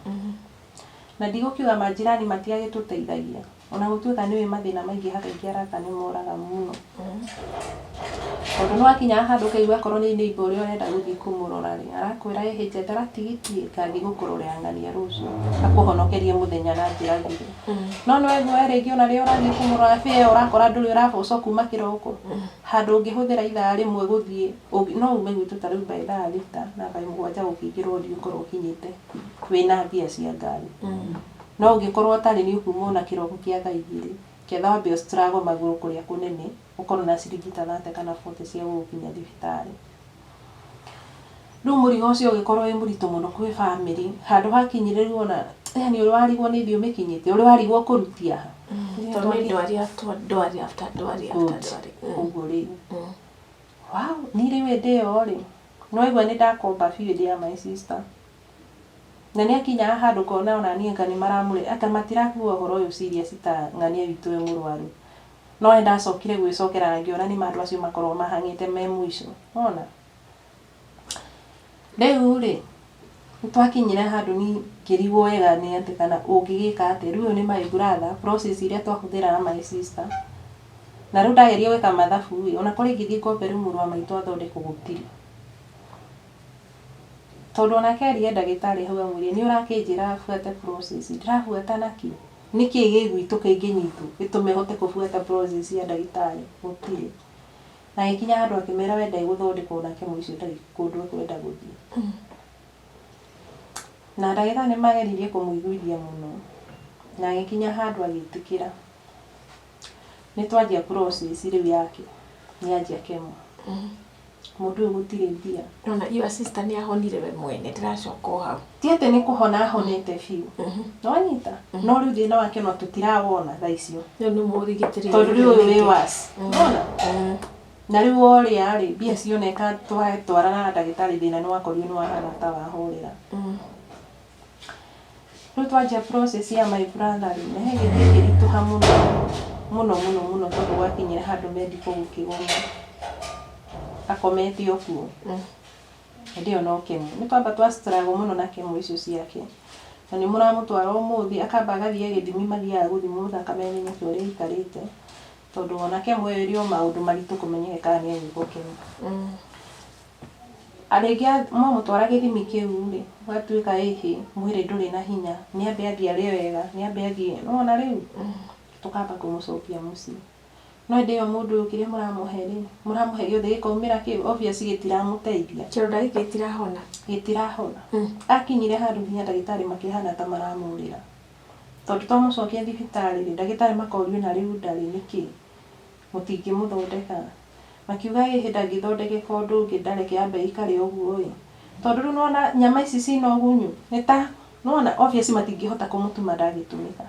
na ndigũkiuga majirani matiagĩtũteithagia ona gũtuĩka nĩwe mathĩna maingĩ hakaingĩ arata nĩmoraga mũno tondũ nĩwakinya handũ kaigua korwo nĩ neighbor ũrĩa ũrenda gũthiĩ kũmũrora rĩ arakwĩra njetera tigiti ngathiĩ gũkũrorera ng'ania rũciũ akũhonokerie mũthenya na njĩra nguhĩ no nĩwaigua rĩngĩ ona rĩrĩa ũrathiĩ kũmũrora bĩa ũrakora ndũrĩ ũraboco kuma kĩroko handũ ũngĩhũthĩra ithaa rĩmwe gũthiĩ no ume gwitũ ta rĩu by thaa rita na by 7 ũkĩingĩrwo ũthiĩ ũkorwo ũkinyĩte wĩna mbia cia ngari no ũngĩkorwo ũtarĩ nĩ ũkuma na kĩroko kĩa thaa 2 ketha wambe struggle magũrũ kũrĩa kũnene ũkorwo na ciringi ta 30 kana 40 cia gũkinya thibitarĩ rĩu mũrigo ũcio ũgĩkorwo wĩ mũritũ mũno kwĩ family handũ hakinyĩrĩrwo ona yani ũrĩ warigwo nĩ thĩ ũmĩkinyĩte ũrĩ warigwo kũrutia ha tondũ ndwari after ũguo rĩu wow nĩ rĩu ndĩyo rĩ no igua nĩ ndakomba biũ ndĩ ya my sister na nĩ akinya handũ kona ona niĩ ngani maramũre aka matirakuwa ũhoro ũyũ serious ta ng'ania witũ we mũrwaru no ndacokire gwĩcokera na ngĩona nĩ andũ acio makorwo mahang'ĩte me mũico ona rĩu rĩ nĩtwakinyire handũ ni ngĩrigwo wega nĩ atĩ kana ũngĩgĩka atĩa rĩu nĩ my brother process iria twahũthĩra na my sister na rĩu ndageria gwĩka mathabu ona kũrĩ ngĩthiĩ ngombe mũrũ wa maitũ athondekwo gũtirĩ tondũ onake arĩ ndagĩtarĩ hau amwĩrire nĩ ũrakĩnjĩra buate process ndĩrabuata naki nĩkĩ gĩgwitũ kĩngĩnyitwo gĩtũme hote kũbuata process ya ndagĩtarĩ gũtirĩ na ikinya handũ akĩmera wenda gũthondekwo nake mũico ndarĩ kũndũ kwenda gũthiĩ na ndagĩtarĩ nĩ mageririe kũmũiguithia mũno na ikinya handũ agĩtĩkĩra nĩ twanjia process rĩu yake nĩ anjia kemo mũndũ ũyũ gũtirĩ mbia ona your sister nĩ ahonire we mwene ndĩracoka hau ti atĩ nĩ kũhona ahonete biũ no anyita no rĩu thĩna wake no tũtirawona thaa icio nĩ mũrigitĩri tondũ rĩu ũyũ wĩ wasi ona na rĩu ũrĩa rĩ mbia cioneka twarana na ndagĩtarĩ thĩna nĩ wakorirwo nĩ wahana ta wahũrĩra rĩu twanjia process ya my brother rĩ na hegĩthiĩ kĩritũha mũno tondũ gwakinyire handũ medical gũkĩgoma akometio kuo ndio no kemo nĩ twamba twa struggle mũno na kemo icio ciake na nĩ mũramũtwara ũmũthĩ akamba agathiĩ gĩthimi mathiaga gũthimwo thakame menye ũrĩa ikarĩte tondũ ona kemo ĩrĩ o maũndũ maritũ kũmenyeka kana nĩ anyitwo kemo arĩngĩ mamũtwara gĩthimi kĩu rĩ gatuĩka ĩhĩ mwĩrĩ ndũrĩ na hinya nĩ ambe athiĩ arĩe wega nĩ ambe athiĩ no na rĩu tũkamba kũmũcokia mũciĩ no ndĩyo mũndũ ũyũ kĩrĩa mũramũhe gĩothe gĩkaumĩra kĩu obvious gĩtiramũteithia kĩronda gĩtirahona akinyire handũ nginya ndagĩtarĩ makĩhana ta maramũrĩra tondũ twamũcokia thibitarĩ rĩ ndagĩtarĩ makorio na rĩu ndarĩ nĩkĩ mũtingĩmũthondeka makiuga ĩhĩ ndangĩthondekeka ũndũ ũngĩ ndareke ambe ikare ũguo ĩ tondũ rĩu nona nyama ici cina ũgunyu nĩ ta nona obvious matingĩhota kũmũtuma ndagĩtũmĩka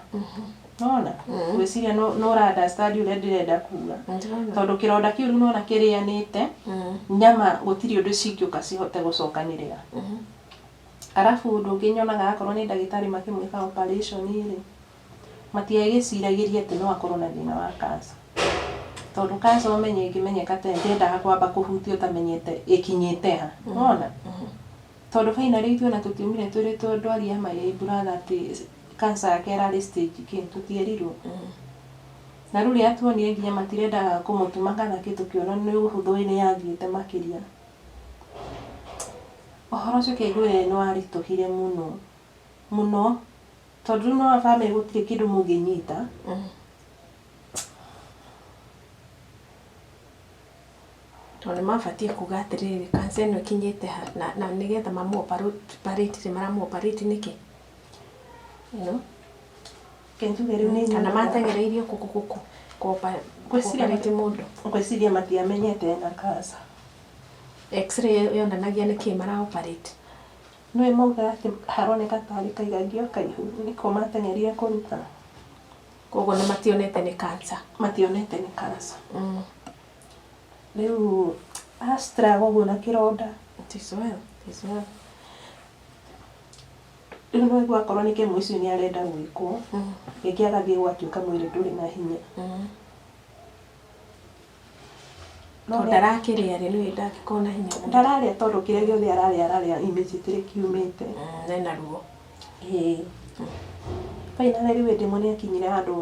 nona gwĩciria no understand ũrĩa ndĩrenda kuga tondũ kĩronda kĩu rĩu nona kĩrĩanĩte nyama gũtirĩ ũndũ cingĩũka cihote gũcokanĩrĩra arabu ũndũ ũngĩ nyonaga akorwo nĩ ndagĩtarĩ makĩmwĩka operation rĩ matiagĩciragĩria atĩ no akorwo na thĩna wa cancer tondũ cancer ũmenye ĩngĩmenyeka tene ndĩendaga kwamba kũhutio ũtamenyete ĩkinyĩte ha nona tondũ finally ithuĩ ona tũtiumire tũrĩ twandwaria my brother atĩ cancer yake ĩrarĩ stage kĩ tũtierirwo na rĩu rĩrĩa tuonire nginya matirendaga kũmũtuma kana kĩ tũkĩona nĩ ũhũthũ nĩ yathiĩte makĩria ũhoro ũcio kĩiguĩre nĩ waritũhire mũno tondũ rĩu no family gũtirĩ kĩndũ mũngĩnyita tondũ mabatiĩ kuga atĩrĩrĩ cancer ĩno ĩkinyĩte na nĩgetha mamũ-operate maramũ-operate nĩkĩ kana matengereirio kũ-operate mũndũ ngwĩciria matiamenyete na cancer x-ray yonanagia nĩkĩ mara-operate no ĩmauga atĩ haroneka tarĩ kaigagio kaihu nĩko matengerire kũruta koguo nĩ mationete nĩ cancer rĩu struggle ũguo na kĩronda rĩu no ĩgua akorwo nĩ kemo icio nĩ arenda gwĩkwo rĩngĩ agathiĩ gwatuĩka mwĩrĩ ndũrĩ na hinya no ndarakĩrĩa rĩ nĩ ndangĩkorwo na hinya ndararĩa tondũ kĩrĩa gĩothe ararĩa immediately kiumĩte na ruo Finally rĩu ndĩmwe nĩ akinyire handũ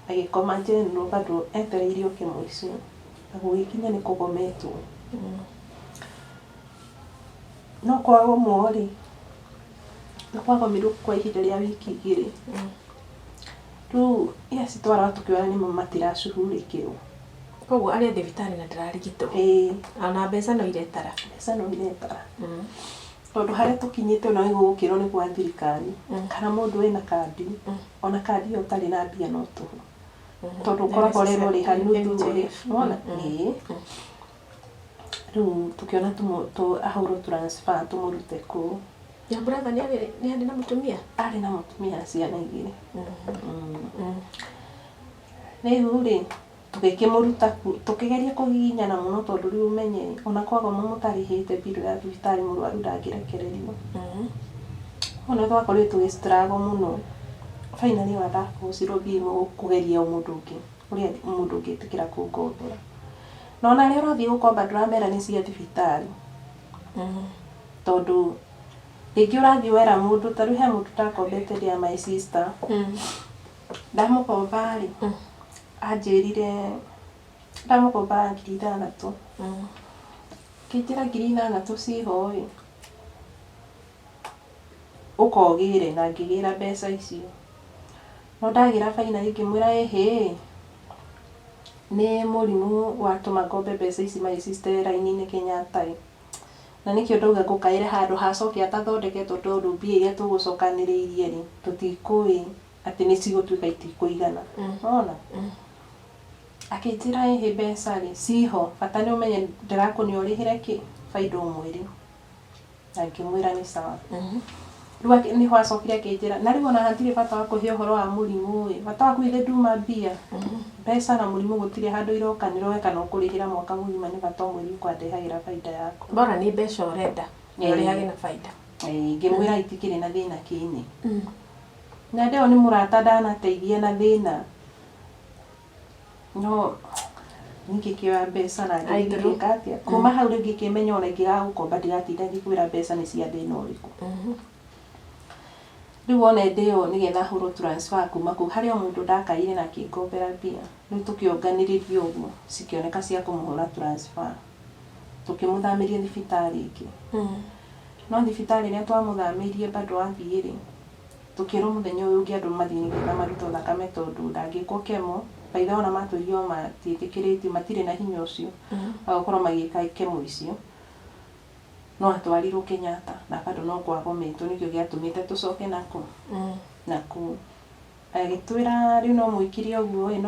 agĩkoma general bado etereire oke mũico na gũgĩkinya nĩ kũgometwo no kwagomwo rĩ nĩ kwagomirwo kwa ihinda rĩa wiki igĩrĩ rĩu citwara tũkĩona nĩ matiracugurĩkĩrwo koguo arĩa thibitarĩ na ndĩrarigitwo ona mbeca no iretara tondũ harĩa tũkinyĩte ona gũgũkĩrwo nĩ gwa thirikari kana mũndũ ena kandi ona kandi ĩyo ũtarĩ na mbia no tũhũ tondũ ũkoragwo rĩrwo rĩ hanuthu rĩ wona rĩu tũkĩona ahũrwo transfer tũmũrute kũu ya brother nĩ arĩ na mũtumia arĩ na mũtumia na ciana igĩrĩ rĩu rĩ tũgĩkĩmũruta tũkĩgeria kũhihinyana mũno tondũ rĩu ũmenye ona kwagoma mũtarĩhĩte mbirũ ya thibitarĩ mũrwaru ndangĩrekererio ona twakorire tũgĩ struggle mũno finally wadakucirwo mbirũ kũgeria mũndũ ũngĩ ũrĩa mũndũ ũngĩ etĩkĩra kũngombera no ona rĩo ũrathiĩ gũkomba ndũramera nĩ cia thibitarĩ tondũ rĩngĩ ũrathiĩ wera mũndũ tarĩ he mũndũ takombete ndĩa my sister ndamũkomba rĩ anjĩrire ndamũkomba 6,000 kĩnjĩra 6,000 ciho ĩ ũkogĩre na ngĩgĩra mbeca icio no ndagĩra finally ngĩmwĩra ĩhĩ nĩ mũrimũ watũma ngombe mbeca ici my sister raini-inĩ Kenyatta na nĩkĩo ndauga ngũkaĩre handũ hacoke atathondeketwo tondũ mbia iria tũgũcokanĩrĩirie rĩ tũtikũĩ atĩ nĩ cigũtuĩka itikũigana ona akĩnjĩra ĩhĩ mbeca rĩ ciho bata nĩ ũmenye ndĩrakũnĩa ũrĩhĩre kĩ baida ũmwĩrĩ na ngĩmwĩra nĩ sawa rĩu nĩho acokire akĩnjĩra na rĩu ona hatirĩ bata wa kũhe ũhoro wa mũrimũ ĩ bata waku ithe nduma mbia mbeca na mũrimũ gũtirĩ handũ irokanĩrwo kana ũkũrĩhĩra mwaka mũgima nĩ bata ũmwĩrĩ ũkwandĩhagĩra baida yaku bora nĩ mbeca ũrenda ũrĩhage na baida ngĩmwĩra itikĩrĩ na thĩna kĩnĩ na ndĩo nĩ mũrata ndanateithia na thĩna no ningĩ kĩoya mbeca na ngĩgĩka atĩa kuma hau rĩu ngĩkĩmenya ona ingĩgagũkomba ndigatinda ngĩkwĩra mbeca nĩ cia thĩna ũrĩkũ rĩu wona ndĩyo nĩgetha hũrwo transfer kuma kũu harĩa mũndũ ndakaire na akĩngombera mbia rĩu tũkĩonganĩrĩria ũguo cikĩoneka cia kũmũhũra transfer tũkĩmũthamĩria thibitarĩ ingĩ no thibitarĩ ĩrĩa twamũthamĩirie bado athiĩ rĩ tũkĩrwo mũthenya ũyũ ũngĩ andũ mathiĩ nĩgetha marutwo thakame tondũ ndangĩkwo kemo baitha ona matũirio matiĩtĩkĩrĩtio matirĩ na hinya ũcio wa gũkorwo magĩka kemo icio no atwarirwo Kenyatta na bado no kwagometwo nĩkĩo gĩatũmĩte tũcoke nakũ agĩtwĩra rĩu no mwĩkire ũguo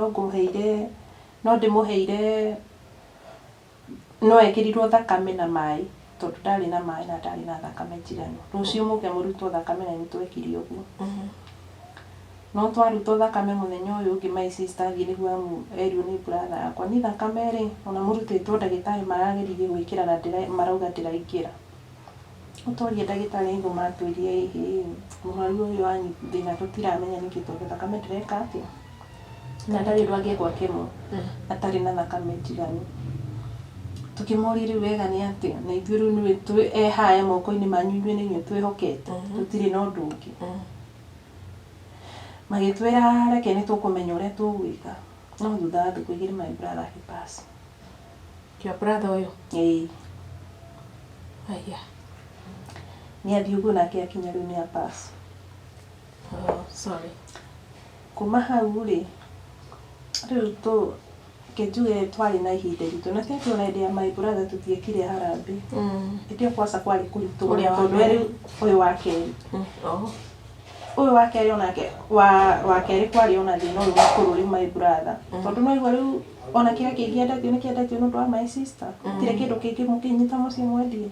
no ndĩmũheire no ekĩrirwo thakame na maĩ tondũ ndarĩ na maĩ na ndarĩ na thakame njiganu rũciũ mũke mũrutwo thakame na nĩtwekire ũguo no twarutwo thakame mũthenya ũyũ ũngĩ my sister athiĩ nĩguo erirwo nĩ brother yakwa nĩ thakame rĩ ona mũrutĩtwo ndagĩtarĩ marageririe gwĩkĩra na marauga ndĩraingĩra ũtoria ndagĩtarĩ aigũ matwĩrie ĩhĩ mũrwaru ũyũ wanyu thĩna tũtiramenya nĩkĩ tondũ thakame ndĩreka atĩa na ndarĩ ũndũ angĩkwa kemo atarĩ na thakame njiganu tukimoria rĩu wega nĩ atĩ na ithuĩ rĩu nĩ haya moko-inĩ manyu inyuĩ nĩ inyuĩ twĩhokete tũtirĩ na ũndũ ũngĩ magĩtwĩra reke nĩ tũkũmenya ũrĩa tũgwĩka no thutha wa thikũ igĩrĩ my brother akĩpass your brother ũyũ aya nĩ athiĩ ũguo nake akinya rĩu nĩ pass sorry kuma hau rĩ rĩu kĩnjuge twarĩ na ihinda iritũ na tũtũ na ndĩa my brother tũtiekire harambĩ ĩtio kwasa kwarĩ kũritũ tondũ ũyũ wa kerĩ ũyũ wa kerĩ onake wa kerĩ kwarĩ ona thĩna ũyũ mũkũrũ rĩu my brother tondũ no igua rĩu ona kĩrĩa kĩngĩendetio nĩ kĩendetio nĩ ũndũ wa my sister gũtirĩ kĩndũ kĩngĩ mũkĩnyita mũciĩ mwendie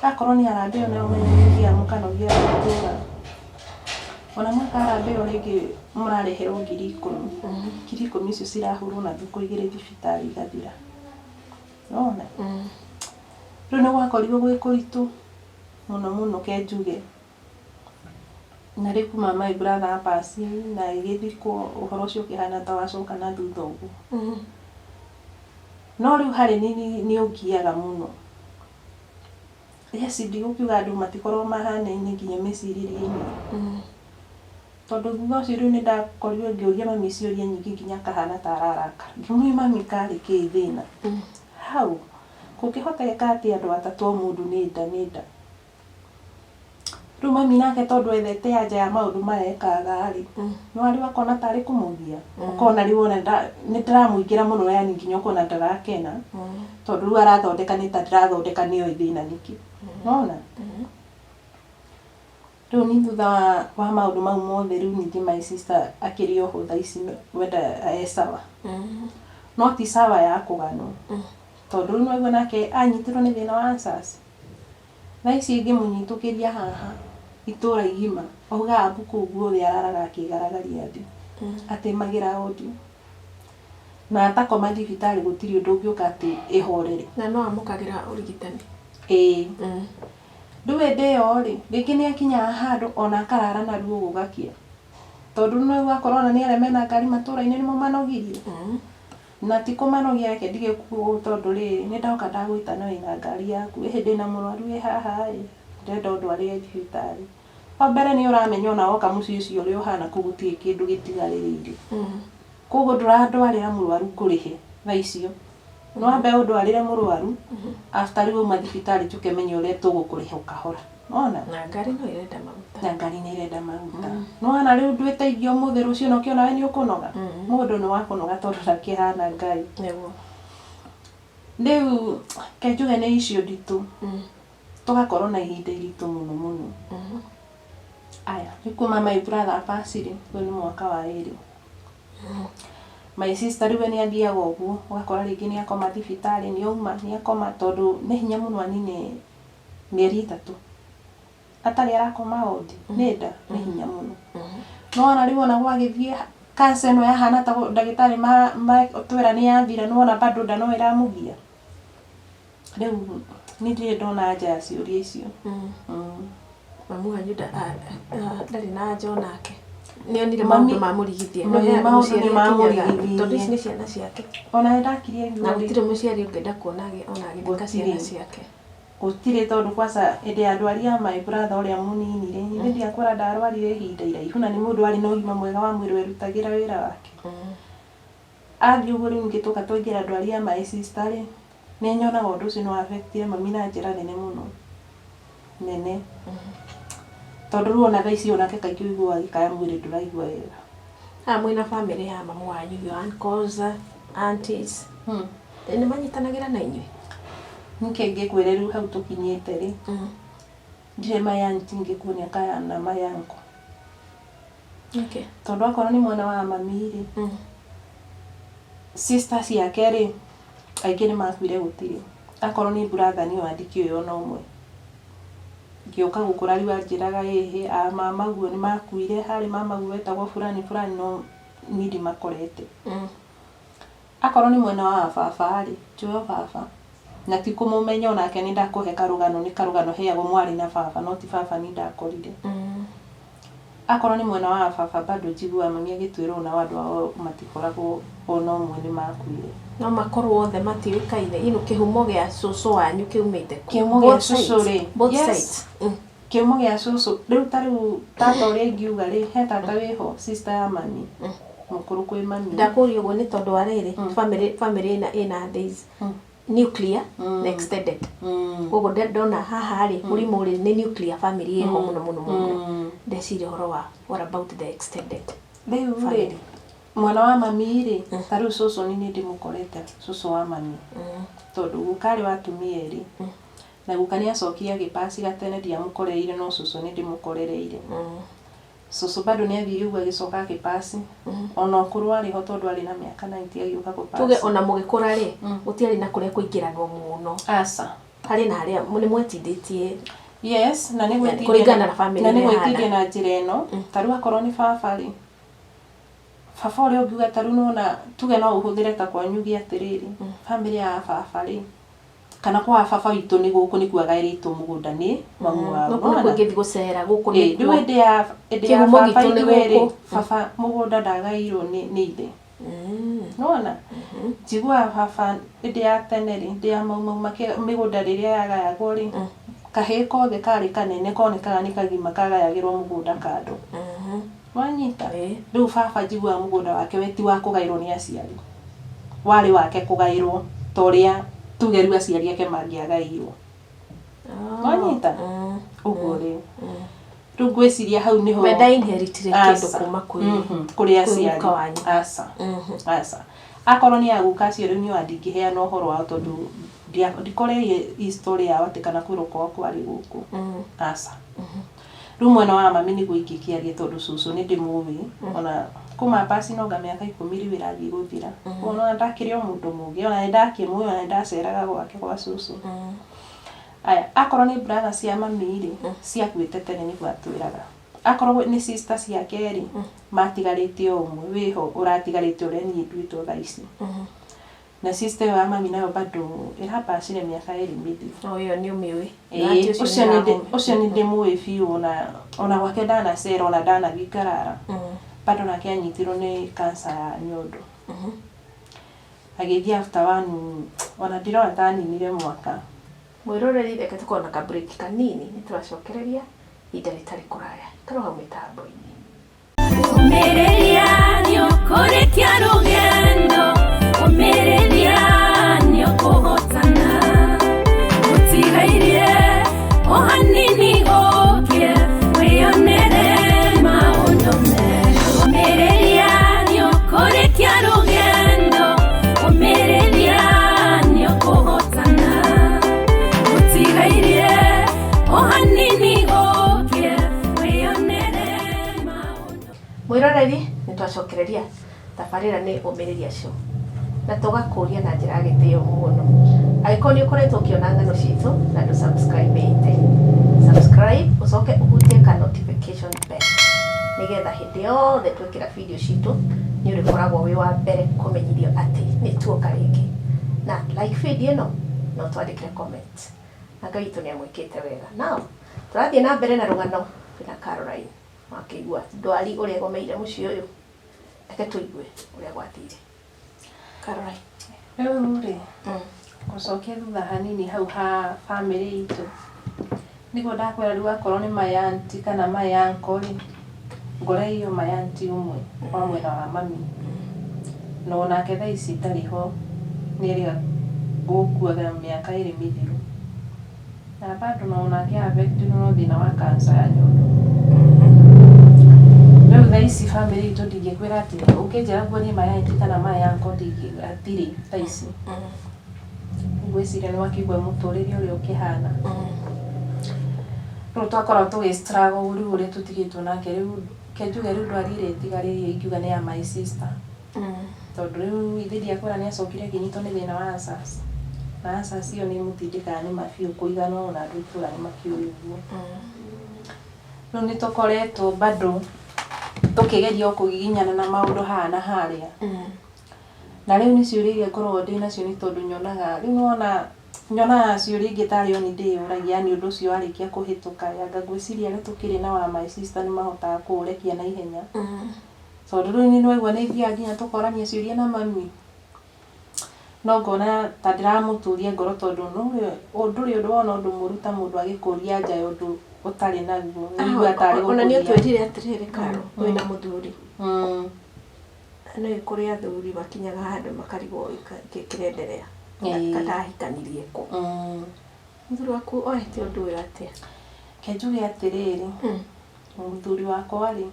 akorwo nĩ harambĩ ona ũmenyereria mũkanogia gũtũra ona mwaka harambĩ ĩyo rĩngĩ mũrareherwo 10,000 10,000 icio cirahũrwo na thikũ igĩrĩ thibitarĩ igathira nona rĩu nĩ gwakorirwo gwĩ kũritũ mũno kenjuge na rĩu kuma my brother pass na igĩthikwo ũhoro ũcio ũkĩhana ta wacoka na thutha ũguo no rĩu harĩ nĩ ũngiaga mũno ndigũkiuga andũ matikorwo mahanaine nginya mĩcirĩrie-inĩ tondu thutha ucio riu nindakorirwo ngiuria mami ciuria nyingi nginya kahana ta ararakara ngimwira mami kari ki thina hau kungihoteka ati andu atatu mundu ni nda riu mami nake tondu ethete anja ya maundu marekaga ri no ari wakona tari kumugia ukona riu ona nindiramuingira muno yani nginya ukona ndarakena tondu riu arathondeka ni ta ndirathondeka niyo thina niki nona riu ni thutha wa maundu mau mothe riu ningi my sister akirio ho tha ici wenda sawa no ti sawa ya kugano tondu no igwa nake anyitirwo ni thina wa answers na ici ngimunyitukiria haha itura igima auga buku guothe araraga akigaragaria thi atemagira audio na atakoma thibitari gutiri undu ungiuka ati ihorere na no amukagira urigitani duwe ndeyo ri ringi ni akinya handu ona karara na ruo gugakia tondu no gwakorona ni arĩa mena ngari matũra-inĩ nĩmo manogirie na ti kũmanogia yake ndigĩkuo tondu rĩ nĩ ndoka ndagwĩta no ina ngari yaku hĩndĩ na mũrwaru wĩ haha ĩ ndenda ũndwarĩre thibitarĩ wa mbere nĩ ũramenya ona woka mũciĩ ũcio ũrĩa ũhana kũu gũtirĩ kĩndũ gĩtigarĩrĩire koguo ndũrandwarĩra mũrwaru kũrĩhe thaa icio no ambe ũndwarĩre mũrwaru after rĩu uma thibitarĩ tũkemenya ũrĩa tũgũkũrĩha ũkahora nona na ngari no irenda maguta na ngari nĩ irenda maguta no ana rĩu ndwĩteithio mũthĩ rũcio no kĩona we nĩ ũkũnoga mũndũ nĩ wakũnoga tondu ndakĩhana Ngai rĩu kenjuge nĩ icio nditũ tũgakorwo na ihinda iritũ mũno mũno aya nĩ kuma my brother pasirĩ ũyũ nĩ mwaka wa 2 my sister rĩu nĩ athiaga ũguo ũgakora rĩngĩ nĩ akoma thibitarĩ nĩ auma nĩ akoma tondu nĩ hinya mũno anine mĩeri 3 atarĩ arakoma odi nĩ nda nĩ hinya mũno no ona rĩu ona gwagĩthiĩ cancer no yahana ta ndagĩtarĩ twĩra nĩ yathira no ona bado nda no ĩramũgia rĩu nĩ ndĩrĩ ndona anja ya ciũria icio mamu wanyu ndarĩ na anja onake nĩ onire maũndũ ma mũrigithie tondu ici nĩ ciana ciake ona ndakirie na gũtirĩ mũciari ũngĩenda kuona ona agĩthika ciana ciake gũtirĩ tondu kwaca ĩndĩ andwaria my brother ũrĩa mũnini rĩ nĩ ndiakora ndarwarire ihinda iraihu na nĩ mũndũ arĩ na ũgima mwega wa mwĩrĩ werutagĩra wĩra wake athiĩ ũguo rĩu ngĩtũka twaingĩra ndwaria my sister rĩ nĩ nyonaga ũndũ ũcio nĩ affectire mami na njĩra nene mũno nene tondu rĩu ona thaa ici onake kaingĩ ũiguaga gĩkaya mwĩrĩ ndũraigua wega mwĩna famĩlĩ ya mamu wanyu your uncles aunties nĩ manyitanagĩra na inyuĩ nĩkĩ ngĩkwĩra rĩu hau tũkinyĩte rĩ ndirĩ mayanti ngĩkuonia kaya na mayanko tondu akorwo nĩ mwana wa mami rĩ sister ciake rĩ aingĩ nĩ makuire gũtirĩ akorwo nĩ brother nĩ wandiki ũyũ ona ũmwe ngĩũka gũkũra rĩu anjĩraga ĩhĩ mamaguo nĩ makuire harĩ mamaguo wetagwo fulani no niĩ ndimakorete akorwo nĩ mwena wa baba rĩ njũĩ baba na ti kũmũmenya onake nĩ ndakũhe karũgano nĩ karũgano heagwo mwarĩ na baba no ti baba nĩ ndakorire akorwo nĩ mwena wa baba bado njiguaga mami agĩtwĩra ona andũ ao matikoragwo ona ũmwe nĩ makuire no makorwo othe matiũĩkaine ino kĩhumo gĩa cũcũ wanyu kĩumĩte kĩhumo gĩa cũcũ rĩ kĩhumo gĩa cũcũ rĩu ta rĩu tata ũrĩa ingiuga rĩ he tata wĩho sister ya mami mũkũrũ kwĩ mami ndakũria ũguo nĩ tondũ wa rĩrĩ family ĩna days nuclear na extended koguo ndona haha rĩ mũrimũ rĩ nĩ nuclear family ĩho mũno mũno ndeciria ũhoro wa what about the extended rĩu rĩ mwana wa mami rĩ ta rĩu cũcũ nĩ ndĩmũkorete cũcũ wa mami tondu gũkarĩ watumia erĩ na gũka nĩ acokia gĩpasi gatene ndiamũkoreire no cũcũ nĩ ndĩmũkorereire cũcũ bado nĩ athire ũguo agĩcoka gĩpasi ona ũkũrũ arĩ ho tondu arĩ na mĩaka 90 agĩũka gũpasi tuge ona mũgĩkũra rĩ gũtiarĩ na kũrĩa kũingĩranwo mũno aca harĩ na harĩa nĩ mwetindĩtie yes na nĩ kũringana na family na nĩ gwĩtithia na njĩra ĩno ta rĩu akorwo nĩ baba rĩ baba ũrĩa ũngiuga ta rĩu nona tuge no ũhũthĩre ta kwanyu gĩ atĩrĩrĩ family ya baba rĩ kana kwa baba witũ nĩ gũkũ nĩ kuaga ĩrĩtwo mũgũnda nĩ mamu wao no kũrĩ kũngĩthi gũcera gũkũ nĩ rĩu ĩndĩ ya baba ithuĩ baba mũgũnda ndagairwo nĩ ithe nona njiguaga baba ĩndĩ ya tene rĩ ĩndĩ ya maumau mĩgũnda rĩrĩa yagayagwo rĩ kahĩĩ kothe karĩ kanene konekaga nĩ kagima kagayagĩrwo mũgũnda kando wanyita riu baba njigua mugunda wake weti wa kugairwo ni aciari wari wake kugairwo toria tuge riu aciari ake mangiagairwo wanyita uguo riu riu gwiciria hau niho wenda inheritire kindu kuma kuri aciari asa akorwo ni aguka acio riu ni andingiheana uhoro wao tondu ndikoreire history yao ati kana kwirwo kwao kwari guku asa riu mwena wa mami niguo ingikiaria tondu cucu ni ndimuwi ona kuma pasi noga miaka 10 riu irathii guthira ona ndakirio mundu mungi ona ndakimuwi ona ndaceraga gwake kwa cucu aya akorwo ni brother cia mami ri ciakuite tene niguo atwiraga akorwo ni sister ciake ri matigarite umwe wiho uratigarite ureni ndwito thaici na sister wa mami nayo bado irapacire miaka 2 mithi oyo ni umiwi ucio ni ndimuwi fiu ona gwake ndana cera ona ndana gikarara bado nake anyitirwo ni cancer ya nyondo agithia after one ona ndirona taninire mwaka mwiroreri reke tukona ka break kanini nituracokereria ida ritari kuraya karoha mitambo-ini umereria nio kurekia rugendo umereria nio kuhotana utigairie ohanini gokie wionere maundu mega umereria nio kurekia rugendo umereria nio kuhotana utigairie ohanini gokie wionere maundu. Mwiroreri nitwacokereria tabarira ni umiriria show na tugakuria na njira gitio muno aiko ni ukoretwo ukiona ngano citu na ndu subscribe ucoke uhutie ka notification bell nigetha hindi yothe twikira video citu ni urikoragwo wi wa mbere kumenyithio ati ni tuoka ringi na like video no no twandikire comment na Ngai tu ni amwikite wega now turathie na mbere na rugano na Caroline makigua ndwari uria gomeire mucio uyu eke tuigue uria gwathire Caroline riu ri gucokia thutha hanini hau ha family itu niguo ndakwira riu akorwo ni my auntie kana my uncle ri ngore iyo my auntie umwe wa mwena wa mami no nake thaa ici tariho ni ria gukuaga miaka 2 mithiru na bado no nake affected no thina wa cancer ya nyondo riu thaa ici family itu ndingikwira ati ukinjira nguo ni my auntie kana my uncle ndingikwira atiri thaa ici ngwiciria ni wakigwa muturiri uria ukihana riu twakorwo tugistruggle riu uria tutigitwo nake riu kenjuge riu ndwarire tigaririe ingiuga ni ya my sister tondu riu ithiria kwira ni acokire kinyitwo ni thina wa asas na asas iyo ni mutindikaga ni mabiu kuigana na andu itura ni makiuguo riu ni tukoretwo bado tukigeria kugiginyana na maundu hana haria na riu ni ciuria iria ngoragwo ndinacio ni tondu nyonaga riu nyona ciuria ingi tari oni ndiuragia ni undu ucio arikia kuhituka yanga ngwiciria ni tukiri na wa my sister ni mahotaga kuurekia na ihenya tondu riu ni noigua ni thia nginya tukorania ciuria na mami no ngona ta ndiramuturia ngoro tondu nduri undu wona undu muruta mundu agikuria nja undu utari naguo nigua tari ona ni utwirire atiriri Karo wina muthuri no ikuria athuri makinyaga handu makarigwo kirenderea kadahikanirie ko muthuri waku oete undu uyu atia kenjuge atiriri muthuri wakwa ri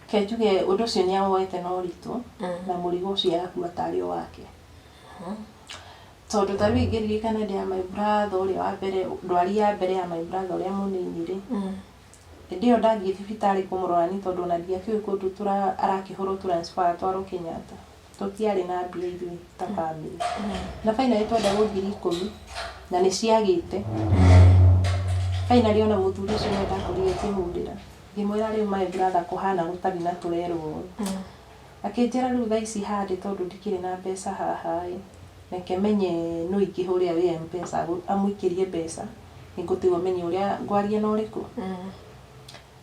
kenjuge undu ucio ni awoete no ritu na murigo ucio akua tari wake tondu tari ingiririkana ndi ya my brother uria wa mbere ndwari ya mbere ya my brother uria munini ri ndio ndathie thibitari kumurora ni tondu na ndia kiu kundu arakihoro transfer twaro Kenyatta tutiari na mbia ithui ta family na finally twenda guthiri 10 na ni ciagite finally ona muthuri ucio nenda kurire kimundira ngimwira riu my brother kuhana gutari na turerwo akinjira riu thaa ici handi tondu ndikiri na mbeca haha neke menye no ikihuria wi M-Pesa amwikirie mbeca ningutigwo menye uria ngwaria no riku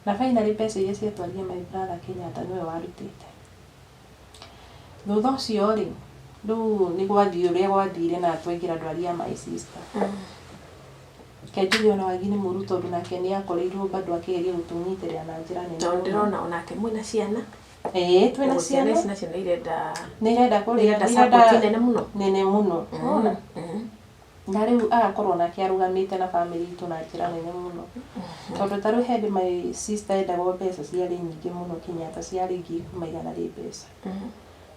na finally pesa iria ciatwarire my brother Kenyatta niwe warutite thutha ucio ri riu ni gwathie uria gwathire na twaingira ndwari ya my sister Kenjuge ona wagi nĩ mũru tondũ nake nĩ akoreirwo bado akĩgeria gũtũnyitĩrĩra na njĩra nene. Tondũ ndĩrona onake mwĩna ciana. Twĩna ciana ici nacio nĩ irenda kũrĩa support nene mũno. Nene mũno. Na rĩu agakorwo nake arũgamĩte na family itũ na njĩra nene mũno. Tondũ ta rĩu hĩndĩ my sister endagwo mbeca ciarĩ nyingĩ mũno Kenyatta ciarĩ 100,000 rĩ mbeca.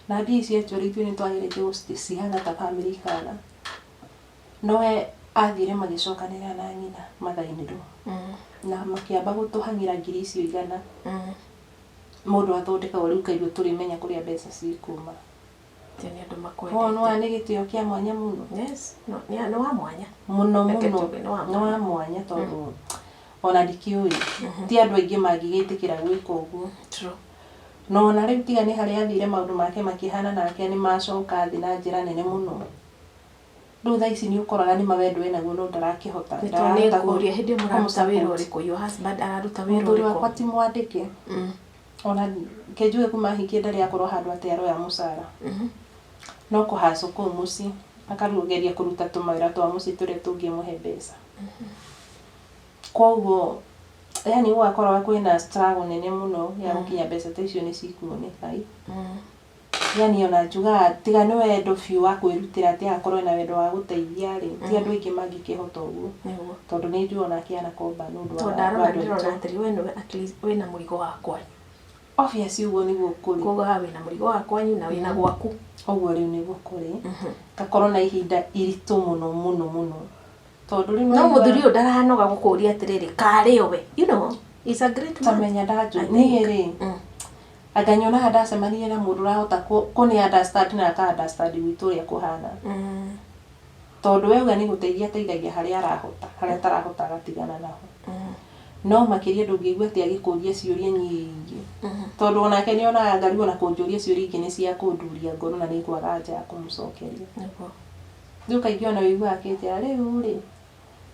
Na mbia icio ithuĩ nĩ twagĩrĩirwo gũcihana ta family ikaga. No we athire magĩcokanĩrĩra na nyina mathainĩrwo. Na makĩamba gũtũhang'ĩra ngiri icio 100. Mũndũ athondekaga rĩu kaigua tũrĩmenya kũrĩa mbeca cikuma. Tene andũ makwendete. No nĩ gĩtĩo kĩa mwanya mũno. Yes, no wa mwanya. Mũno no wa mwanya tondũ ona ndikĩũĩ. Ti andũ aingĩ mangĩgĩtĩkĩra gwĩka ũguo. True. No na rĩu tiga nĩ harĩa athire maũndũ make makĩhana nake nĩ macoka thĩ na njĩra nene mũno. Rĩu thaa ici nĩ ũkoraga nĩ mawendo enaguo no ndarakĩhota. Nĩ kũria hĩndĩ mũraruta wĩra ũrĩkũ, your husband araruta wĩra ũrĩkũ? Mũthuri wakwa ti mwandĩke. Ona Kenjuge kuma ahikie ndarĩ akorwo handũ atĩ aroya mũcara. No kũhacũ kũu mũciĩ akarugeria kũruta tũmawĩra twa mũciĩ tũrĩa tũngĩmũhe mbeca. Koguo yani gũgakorwo kwĩna struggle nene mũno ya gũkinya mbeca ta icio nĩ cikuoneka. Yani ona njugaga tiga nĩ wendo biũ wa kwĩrutĩra atĩ akorwo na wendo wa gũteithia rĩ, ti andũ aingĩ mangĩkĩhota ũguo. Tondũ nĩ njũĩ onake anakomba nĩ ũndũ wa ndĩrona atĩ we at least wĩna mũrigo wakwa. Obviously ũguo nĩguo kũrĩ. Koguo wĩna mũrigo wakwa na wĩna gwaku. Ũguo rĩu nĩguo kũrĩ. Gakorwo na ihinda iritũ mũno. Tondũ rĩu no mũthuri ũyũ ndaranoga gũkũria atĩrĩrĩ karĩ we. You know, it's a great man. Tamenya ndanjũ nĩ rĩ. Anga nyona ndacemania na mũndũ ũrahota kũnĩ understand na aka understand witũ ũrĩa kũhana. Tondũ weuga nĩ gũteithia teithagia harĩa arahota, harĩa tarahota agatigana naho. No makĩria ndũngĩigua atĩ agĩkũria ciũria nyingĩ. Tondũ onake nĩ onaga ngari ona kũnjũria ciũria ingĩ nĩ cia kũnduria ngoro na nĩ kwaga anja ya kũmũcokeria. Rĩu kaingĩ ona wĩiguaga akĩnjĩra rĩu rĩ.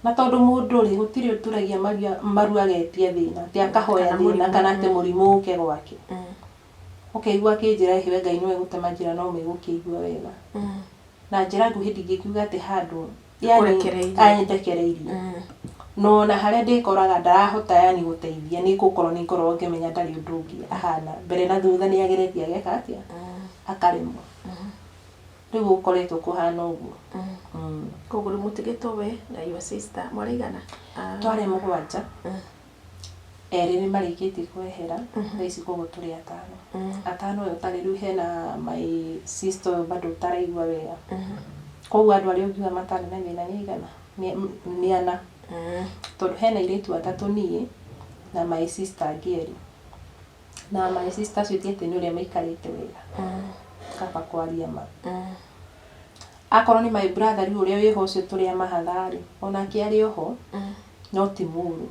Na tondũ mũndũ rĩ gũtirĩ ũturagia maru agetia thĩna, atĩ akahoya thĩna kana atĩ mũrimũ ũke gwake. Ũkaigua akĩnjĩra we Ngai nĩwe gũtema njĩra no megũkĩigua wega. Na njĩra nguhĩ ndingĩkiuga atĩ handũ yani anyendekereirie. No na harĩa ndĩkoraga ndarahota yani gũteithia nĩ gũkorwo nĩ ngorwo ngĩmenya ndarĩ ũndũ ũngĩ ahana mbere na thutha nĩ ageretia ageka atĩa akaremwo. Rĩu gũkoretwo kũhana ũguo. Koguo mũtigĩtwo we na your sister mũraigana? Twarĩ 7. Erĩ nĩ marĩkĩtie kwehera thaa ici koguo tũrĩ 5. 5 ũyũ tarĩ rĩu hena my sister ũyũ bado ũtaraigua wega. Koguo andũ arĩa ũngiuga matarĩ na thĩna nĩ aigana? Nĩ 4. Tondũ hena airĩtu 3 niĩ na my sister angĩ 2. Na my sister acio tiatĩ nĩ ũrĩa maikarĩte wega. Kaba kwaria ma. Akorwo nĩ my brother rĩu ũrĩa wĩho ũcio tũrĩa mahatharĩ. Onake arĩ oho no ti mũru.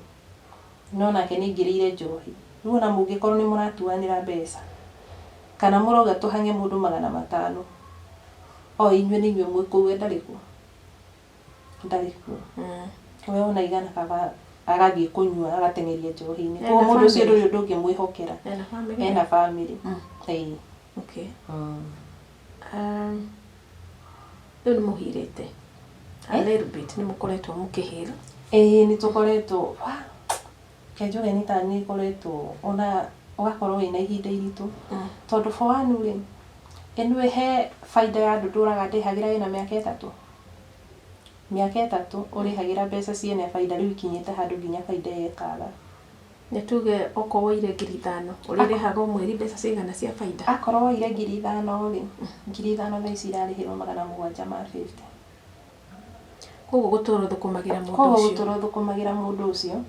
No nake nĩ aingĩrĩire njohi. Rĩu ona mũngĩkorwo nĩ mũratuanĩra mbeca. Kana mũrauga tũhange mũndũ 500. O inyuĩ nĩ inyuĩ mwĩkũu ndarĩ kuo. Ndarĩ kuo. We ona igana kaba agathiĩ kũnyua agateng'eria njohi-inĩ. Koguo mũndũ ũcio ndũrĩ ũndũ ũngĩmwĩhokera. Ena family. Okay. Rĩu nĩ mũhirĩte. A little bit nĩ mũkoretwo mũkĩhĩra. Nĩ tũkoretwo Kenjuge nĩ ta nĩ koretwo ona ũgakorwo wĩna ihinda iritũ. Tondũ for one rĩ ĩnũĩ he baida ya andũ ndũraga ndĩhagĩra wĩna mĩaka 3. Mĩaka 3 ũrĩhagĩra mbeca ciene baida rĩu ikinyĩte handũ nginya baida yekaga. Nĩ tuge okorwo woire 5,000 ũrĩrĩhaga mweri mbeca cigana cia baida? Akorwo woire 5,000 rĩ 5,000 thaa ici irarĩhĩrwo 750. Koguo gũtũrwo thũkũmagĩra mũndũ ũcio.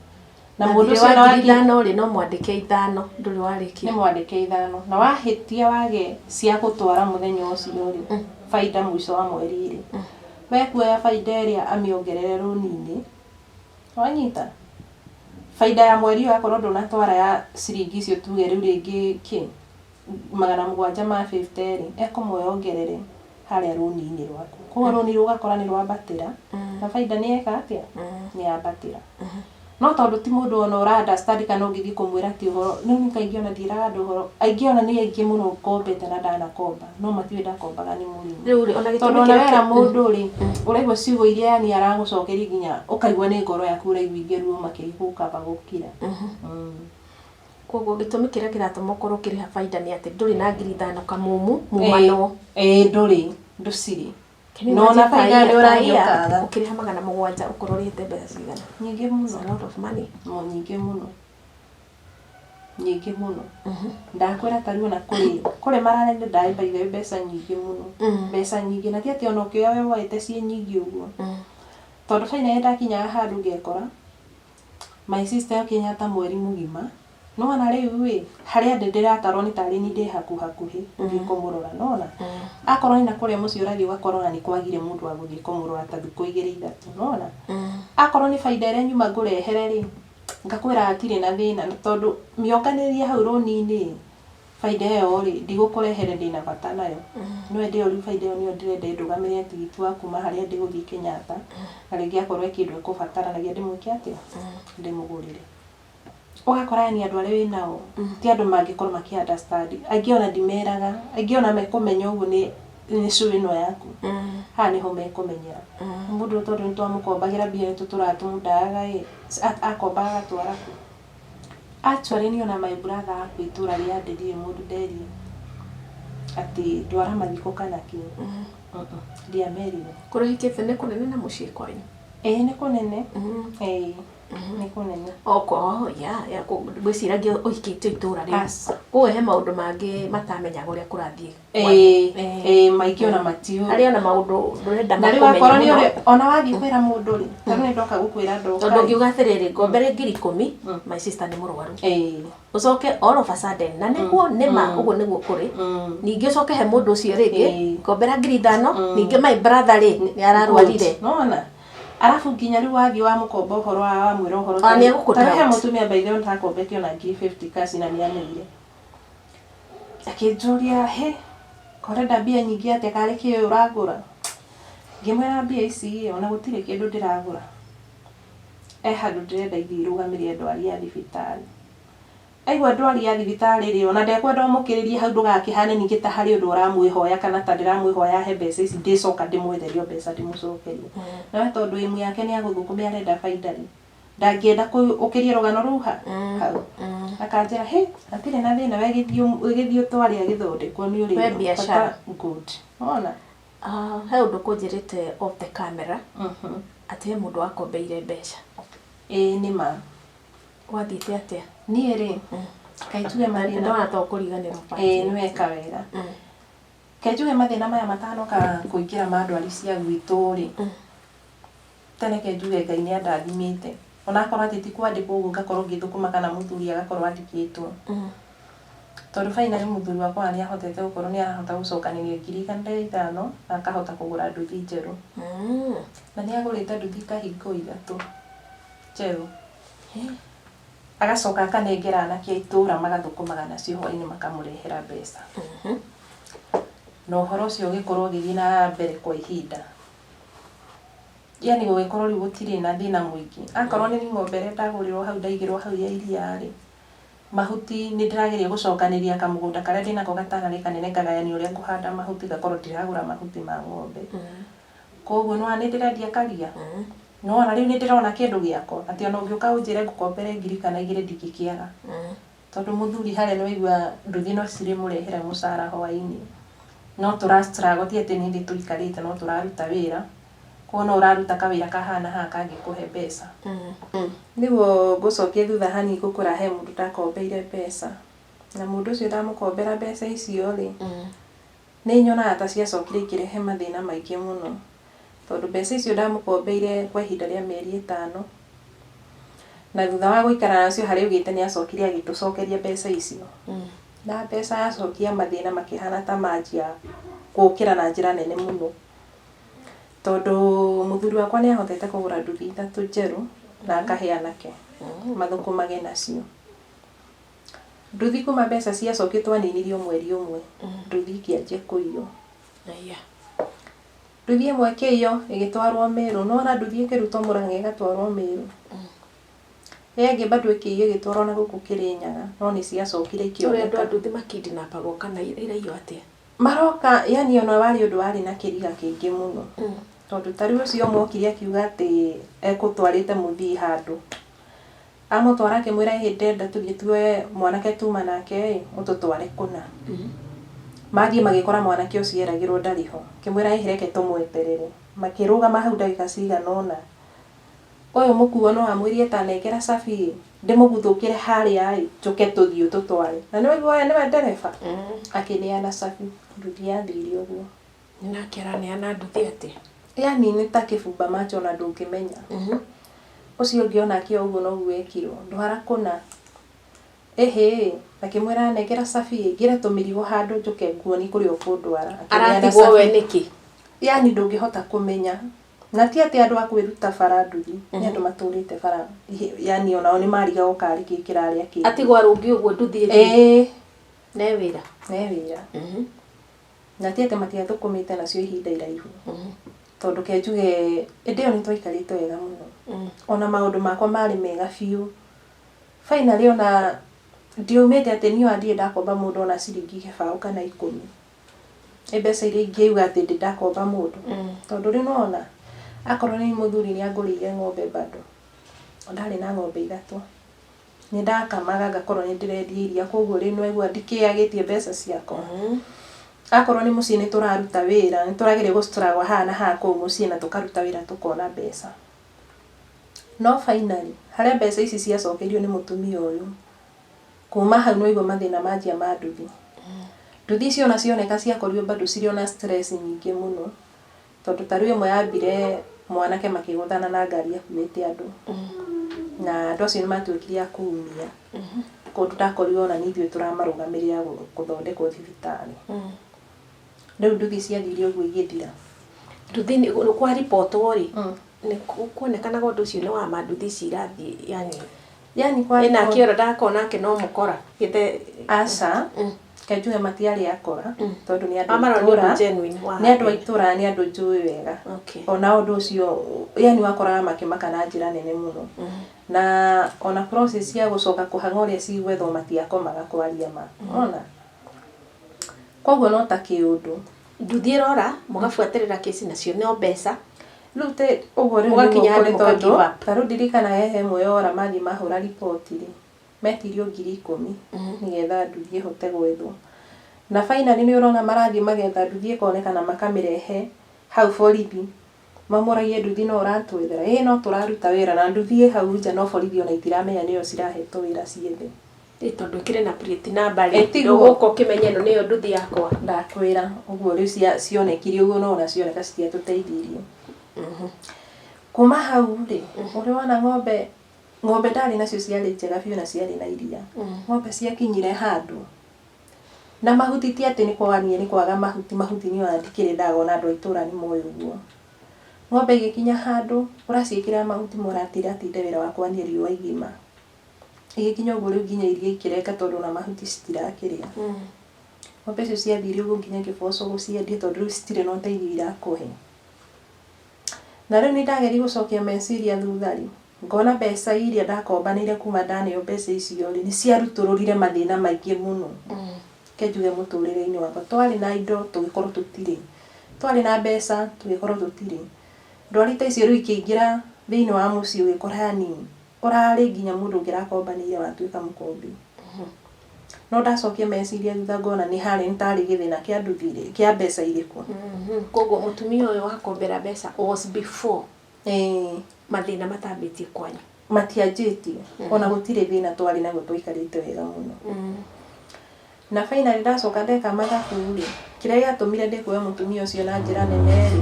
Na mũndũ ũcio na 5,000 rĩ no mwandĩke 5 ndũrĩ warĩkia. Nĩ mwandĩke 5 na wahĩtia wage cia gũtwara mũthenya ũcio rĩ baida mũico wa mweri rĩ. We kuoya baida ĩrĩa amĩongerere rũni-inĩ. Wanyita? Baida ya mweri ũyũ akorwo ndũnatwara ya ciringi icio tuge rĩu rĩngĩ 750 rĩ ekũmwongerere harĩa rũni-inĩ rwaku. Koguo rũni rũgakora nĩ rwambatĩra na baida nĩ eka atĩa? Nĩ yambatĩra. no tondu ti mundu ona ura understand kana ungithii kumwira ti uhoro ni kaingi ona ndiraga andu uhoro aingi ona ni aingi muno kombete na ndana komba no matiwe ndakombaga ni murimu riu ona tondu ona wera mundu ri uraigwa ciugo iria yani aragucokeria nginya ukaigwa ni ngoro yaku uraiguithia ruo makirihuka bagukira koguo gitumi kiria kiratuma ukorwo ukiriha baida ni ati nduri na 5,000 kamumu mumano nduri nduciri no na baida ni uragiokaga ukiriha 700 ukorwo urihite mbeca cigana nyingi muno a lot of money nyingi muno ndakwira tariu na kuri mararende ndai baida mbeca nyingi muno mbeca nyingi na ti ati ona ukioya we waite cie nyingi uguo tondu baina yendakinyaga handu ngekora my sister yokinyata mweri mugima no na riu wi haria ndiratarwo ni tari ni ndi hakuhi ngikomurora nona akorwo ni na kuria mucio rathi ugakorwo ni kwagire mundu wa guthii kumurora ta thiku 2-3 nona akorwo ni faida ire nyuma ngurehere ri ngakwira atire na thina tondu mionganirie hau roni-ini faida iyo ri ndigukurehere ndina bata nayo no ndi ori faida iyo ni ndirende ndugamire tigiti wa kuma haria ndi guthii Kenyatta na ringi akorwo kindu ikubataranagia ndimwike atia ndimugurire ugakora yani andu aria winao ti andu mangikorwo maki understand aingi ona ndimeraga aingi ona mekumenya uguo ni show ino yaku ha niho mekumenyera mundu tondu nitwamukombagira mbia nituratumudaga akombaga atwara ku actually ni ona my brother aku itura ria ndiri mundu nderi ati ndwara mathiko kana ki ndia merire kurihikite ni kunene na mucii kwanyu ni kunene ni kunene ya gwiciragia uhikite itura ri kuwe he maundu mangi matamenya uria kurathie maiki ona matiu ari ona maundu ndurenda makumenya na riu akorwo ni ona wathi kwira mundu ri tano ni ndoka gukwira ndoka tondu ngiuga atiriri ngombere 10,000 my sister ni murwaru ucoke all of a sudden na niguo nima uguo niguo kuri ningi ucoke he mundu ucio ringi ngombera 5,000 ningi my brother ri ni ararwarire nona arafu nginya riu wathi wa mukomba uhoro wa mwira uhoro tarehe mutumia baithe on takombetio na 50 kasi na ni ameire akinjuria he korenda mbia nyingi atia kari ki uragura ngimwira mbia ici ona gutire kindu ndiragura handu ndirenda ithi rugamire ndwari ya thibitari aigua ndwari ya thibitari ri ona ndekwenda umukiririe hau ndugakihane ningi ta hari undu uramwihoya kana ta ndiramwihoya he mbeca ici ndicoka ndimwetherio mbeca ndimucokerie na tondu imu yake ni aguthukumia arenda baida ri ndangienda ukirie rugano ruu hau akanjira he atire na thina wegithio twari agithondekwo ni uri biashara good ona he undu kunjirite off the camera ati mundu akombeire mbeca nima wathite atia ni ri kaituge mathina ndona to kuriganira ni weka wega kaituge mathina maya matano ka kuingira mandwari cia gwitu ri tene kaituge Ngai ni andathimite ona korwo ati tikwandikwo uguo ngakorwo ngithukuma kana muthuri agakorwo andikitwo tondu finally muthuri wakwa ni ahotete gukorwo ni arahota gucokaniria 5,000 na akahota kugura nduthi njeru na ni agurite nduthi kahingo 3 njeru agacoka akanengera anake itura magathukumaga nacio hwaini makamurehera mbeca no horo cio gikorwo githii na mbere kwa ihinda yani gugikorwo riu gutire na thina mwingi akorwo ni ng'ombe ndagurirwo hau ndaigirwo hau ya iria ri mahuti ni ndirageria gucokaniria kamugunda karia ndinako gatanari kanene ngagayania uria nguhanda mahuti gakorwo ndiragura mahuti ma ng'ombe koguo no ni ndirendia karia no ona riu ni ndirona kindu giako ati ona ungiuka unjire ngukombere 2,000 kana 2 ndigikiaga tondu muthuri haria ni waigua nduthi no cire murehera mucara hwaini no turastruggle ti ati ni ndi tuikarite no turaruta wira kono uraruta kawira kahana ha kangikuhe mbeca niguo ngucokia thutha hani ngukura he mundu ndakombeire mbeca na mundu ucio ndamukombera mbeca icio ri ni nyonaga ta ciacokire ikirehe mathina maingi muno tondu mbeca icio ndamukombeire kwa ihinda ria mieri 5 na thutha wa guikara nacio hari ugite ni acokire agitucokeria mbeca icio na mbeca acokia mathina makihana ta manjia gukira na njira nene muno tondu muthuri wakwa ni ahotete kugura nduthi 3 njeru na akaheana ke mathukumage nacio nduthi kuma mbeca ciacokitwo aninirio mweri umwe nduthi kianjia kuiyo nduthi imwe kiyo igitwarwo Meru no na nduthi ikirutwo Murang'a igatwarwo Meru Yenge bado igĩtwarwo na gũkũ Kĩrĩnyaga no nĩ ciacokire Tũrĩa andũ ikĩoneka. anduthi makidnapagwo kana iraiywo atĩa? Maroka yani ona warĩ ũndũ warĩ na kĩriga kĩingĩ mũno. Tondũ tarĩ ũcio mokire akiuga atĩ ekũtwarĩte mũthii handũ. Amũtwara akĩmwĩra ndenda tũthiĩ tuoe mwanake tuma nake ũtũtware kũna. Mathiĩ magĩkora mwanake ũcio eragĩrwo ndarĩ ho. Akĩmwĩra reke tũmweterere. Makĩrũgama hau ndagĩka cigana ũna. Ũyũ mũkuo no amwĩrie ta nengera cabi ndĩmũguthũkĩre harĩa njoke tũthiĩ tũtware. Na nĩwaigua nĩwe ndereba. Akĩneana cabi nduthi yathire ũguo. Nake araneana nduthi atĩa? Yani nĩ ta kĩbumba macho na ndũngĩmenya. Ũcio ũngĩ onake ũguo noguo ekirwo ndwara kũna. Akĩmwĩra nengera cabi ngĩre tũmĩrigo handũ njoke nguoni kũrĩa ũkũndwara. Aratigwo we nĩkĩ? Yani ndũngĩhota kũmenya. Na ti atĩ andũ a kwĩruta bara nduthi, nĩ andũ matũrĩte bara. Yani onao nĩ mariga gũkarĩ kĩ kĩrarĩa kĩ. Atigwo arũngi ũguo nduthi ĩrĩ. Ne wĩra. Ne wĩra. Na ti atĩ matiathũkũmĩte nacio ihinda iraihu. Tondũ kenjuge ĩndĩ ĩyo nĩ twaikarĩte wega mũno. Ona maũndũ makwa marĩ mega biũ. Finally ona ndiumĩte atĩ niĩ ndirĩ ndakomba mũndũ ona ciringi 100 kana 10. Mbeca iria ingĩuga atĩ ndĩ ndakomba mũndũ. Tondũ rĩu nona akorwo nĩ mũthuri nĩ angũrĩire ng'ombe bado. Ndarĩ na ng'ombe 3. Nĩ ndakamaga ngakorwo nĩ ndĩrendia iria koguo rĩu nĩwaigua ndikĩagĩtie mbeca ciakwa. Akorwo nĩ mũciĩ nĩ tũraruta wĩra nĩ tũrageria gũstruggle haha na haha kũu mũciĩ na tũkaruta wĩra tũkona mbeca. No finally harĩa mbeca ici ciacokeirio nĩ mũtumia ũyũ. Kuma hau nĩwaigua mathĩna manjia ma nduthi. Nduthi icio ona cioneka ciakorirwo bado cirĩ ona stress nyingĩ mũno. Tondũ tarĩu ĩmwe yambire mwanake makĩgũthana na ngari yakuĩte andũ. Na andũ acio nĩ matuĩkire a kũumia. Kũndũ ndakorirwo ona nĩ ithuĩ tũramarũgamĩrĩra gũthondekwo thibitarĩ. Rĩu nduthi ciathire ũguo igĩthira. Nduthi nĩ kwa ripotwo rĩ. Nĩ kuonekanaga ũndũ ũcio nĩ wa ma nduthi cirathiĩ yani kwa ĩna kĩoro ndakona ake no mũkora gĩte aca kenjuge matiarĩ akora tondũ nĩ andũ a itũra nĩ andũ njũĩ wega. Ona ũndũ ũcio yani wakoraga makĩmaka na njĩra nene mũno. Na ona process ya gũcoka kũhang'a ũrĩa cigwethwo matiakomaga kwaria ma. Ona koguo no ta kĩũndũ. Nduthi ĩrora mũgabuatĩrĩra kesi nacio no mbeca. Rĩu te ũguo rĩu mũgakinya handũ mũkagiva. Tarĩu ndirikanaga ĩmwe yora mathiĩ mahũra riboti rĩ metirio 10,000 nĩgetha nduthi ĩhote gwethwo. Na finally nĩ ũrona marathiĩ magetha nduthi ĩkonekana makamĩrehe hau borithi. Mamũragie nduthi no ũratwethera. No tũraruta wĩra na nduthi hau nja no borithi ona itiramenya nĩyo cirahetwo wĩra ciethe. Tondũ ĩkĩrĩ na plate number rĩ. Gũkũ kĩmenye ĩno nĩyo nduthi yakwa. Ndakwĩra ũguo rĩu cionekire ũguo no ona cioneka citiatũteithirie. Kuma hau rĩ ũrĩ wona ng'ombe ndarĩ nacio ciarĩ njega biũ na ciarĩ na iria. Ng'ombe ciakinyire handũ. Na mahuti ti atĩ nĩ kwaga mahuti nĩ ona ndikĩrĩ ndagona andũ a itũra nĩ moĩ ũguo. Ng'ombe igĩkinya handũ ũraciĩkĩra mahuti mũratira atinde wĩra wakwa nĩ riũa igima. Igĩkinya ũguo rĩu nginya iria ikĩrenga tondũ na mahuti citirakĩrĩa. Ng'ombe icio ciathire ũguo nginya ngĩboco gũciendia tondũ rĩu citirĩ na ũteithio irakũhe. Na rĩu nĩ ndageria gũcokia meciria thutha rĩ. Ngona mbeca iria ndakombanĩire kuma ndaneo mbeca icio rĩ nĩ ciarutũrũrire mathĩna maingĩ mũno. Kenjuge mũtũrĩre-inĩ wakwa twarĩ na indo tũgĩkorwo tũtirĩ. Twarĩ na mbeca tũgĩkorwo tũtirĩ. Ndwari ta icio rĩu ikĩingĩra thĩinĩ wa mũciĩ ũgĩkora yani ũrarĩ nginya mũndũ ũngĩrakombanĩire watuĩka mũkombi. No ndacokia meciria thutha ngona nĩ harĩ nĩ tarĩ gĩthĩna kĩa nduthi kĩa mbeca irĩkũ. Koguo mũtumia ũyũ wakombera mbeca was before mathĩna matambĩtie kwanyu. Matianjĩtie ona gũtirĩ thĩna twarĩ naguo twaikarĩte wega mũno. Na finally ndacoka ndeka mathabu rĩ kĩrĩa gĩatũmire ndĩkũoe mũtumia ũcio na njĩra nene rĩ.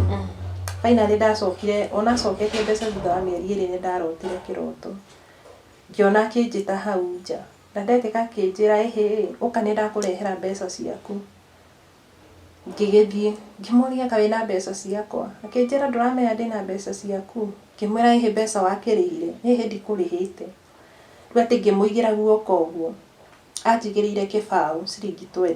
Finally ndacokire ona coketie mbeca thutha wa mĩeri 2 nĩ ndarotire kĩroto. Ngĩona akĩnjĩta hau nja. Na ndetĩka akĩnjĩra ũka nĩ ndakũrehera mbeca ciaku. Ngĩgĩthiĩ ngĩmũria kaĩ na mbeca ciakwa. Akĩnjĩra ndũramenya ndĩna mbeca ciaku. Ngĩmwĩra mbeca wakĩrĩhire. Ndikũrĩhĩte. Rĩu atĩ ngĩmũigĩra guoko ũguo. Anjigĩrĩire kĩbaũ ciringi 20.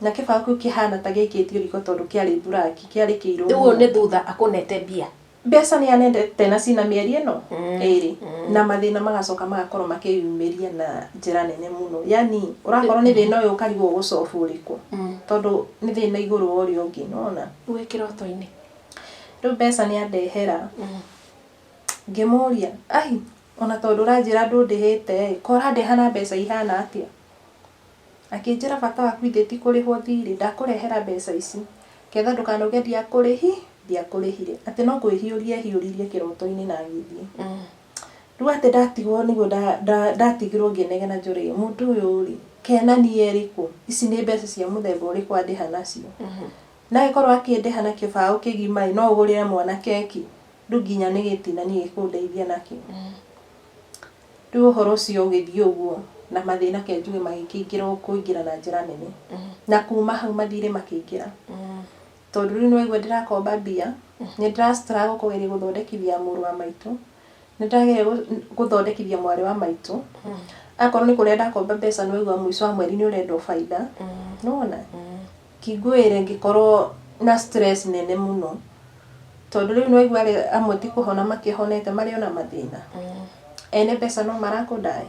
Na kĩbaũ kĩu kĩhana ta gĩkĩtio riko tondũ kĩarĩ buraki kĩarĩ kĩirũ. Ũguo nĩ thutha akũnete mbia. mbeca nĩ anendete na cina mĩeri ĩno ĩrĩ na mathĩna magacoka magakorwo makĩyumĩria na njĩra nene mũno. Yani ũrakorwo nĩ thĩna ũyũ ũkarigwo gũcobu ũrĩkũ tondũ nĩ thĩna igũrũ wa ũrĩa ũngĩ nona wĩ kĩroto-inĩ. Rĩu mbeca nĩ andehera ngĩmũria ai ona tondũ ũranjĩra ndũndĩhĩte ko ũrandeha na mbeca ihana atĩa. Akĩnjĩra bata waku ithe ti kũrĩhwo thirĩ, ndakũrehera mbeca ici ketha ndũkanauge ndiakũrĩhire atĩ no kwĩhiũria ehiũririe kĩroto-inĩ na agĩthiĩ. Rĩu atĩ ndatigwo nĩguo ndatigirwo ngĩnegena njũrĩ mũndũ ũyũ rĩ kenanie rĩkũ, ici nĩ mbeca cia mũthemba ũrĩkũ andĩha nacio. Na gĩkorwo akĩndĩha na kĩbaũ kĩgima no ũgũrĩre mwana keki, rĩu nginya nĩ gĩtinanie gĩkũndeithia nakĩ. Rĩu ũhoro ũcio ũgĩthiĩ ũguo na mathĩna kenjuge magĩkĩingĩra na njĩra nene na kuma hau mathirĩ makĩingĩra tondũ rĩu nĩwaigua ndĩrakomba mbia, nĩ ndĩra kũgeria gũthondekithia mũrũ wa maitũ, nĩ ndĩrageria gũthondekithia mwarĩ wa maitũ. Akorwo nĩ kũrĩa ndakomba mbeca nĩwaigua mũico wa mweri nĩ ũrendwo baida nona kĩngũĩre ngĩkorwo na stress nene mũno tondũ rĩu nĩwaigua arĩa amwe ti kũhona makĩhonete marĩ ona mathĩna. Ene mbeca no marakũndaĩ,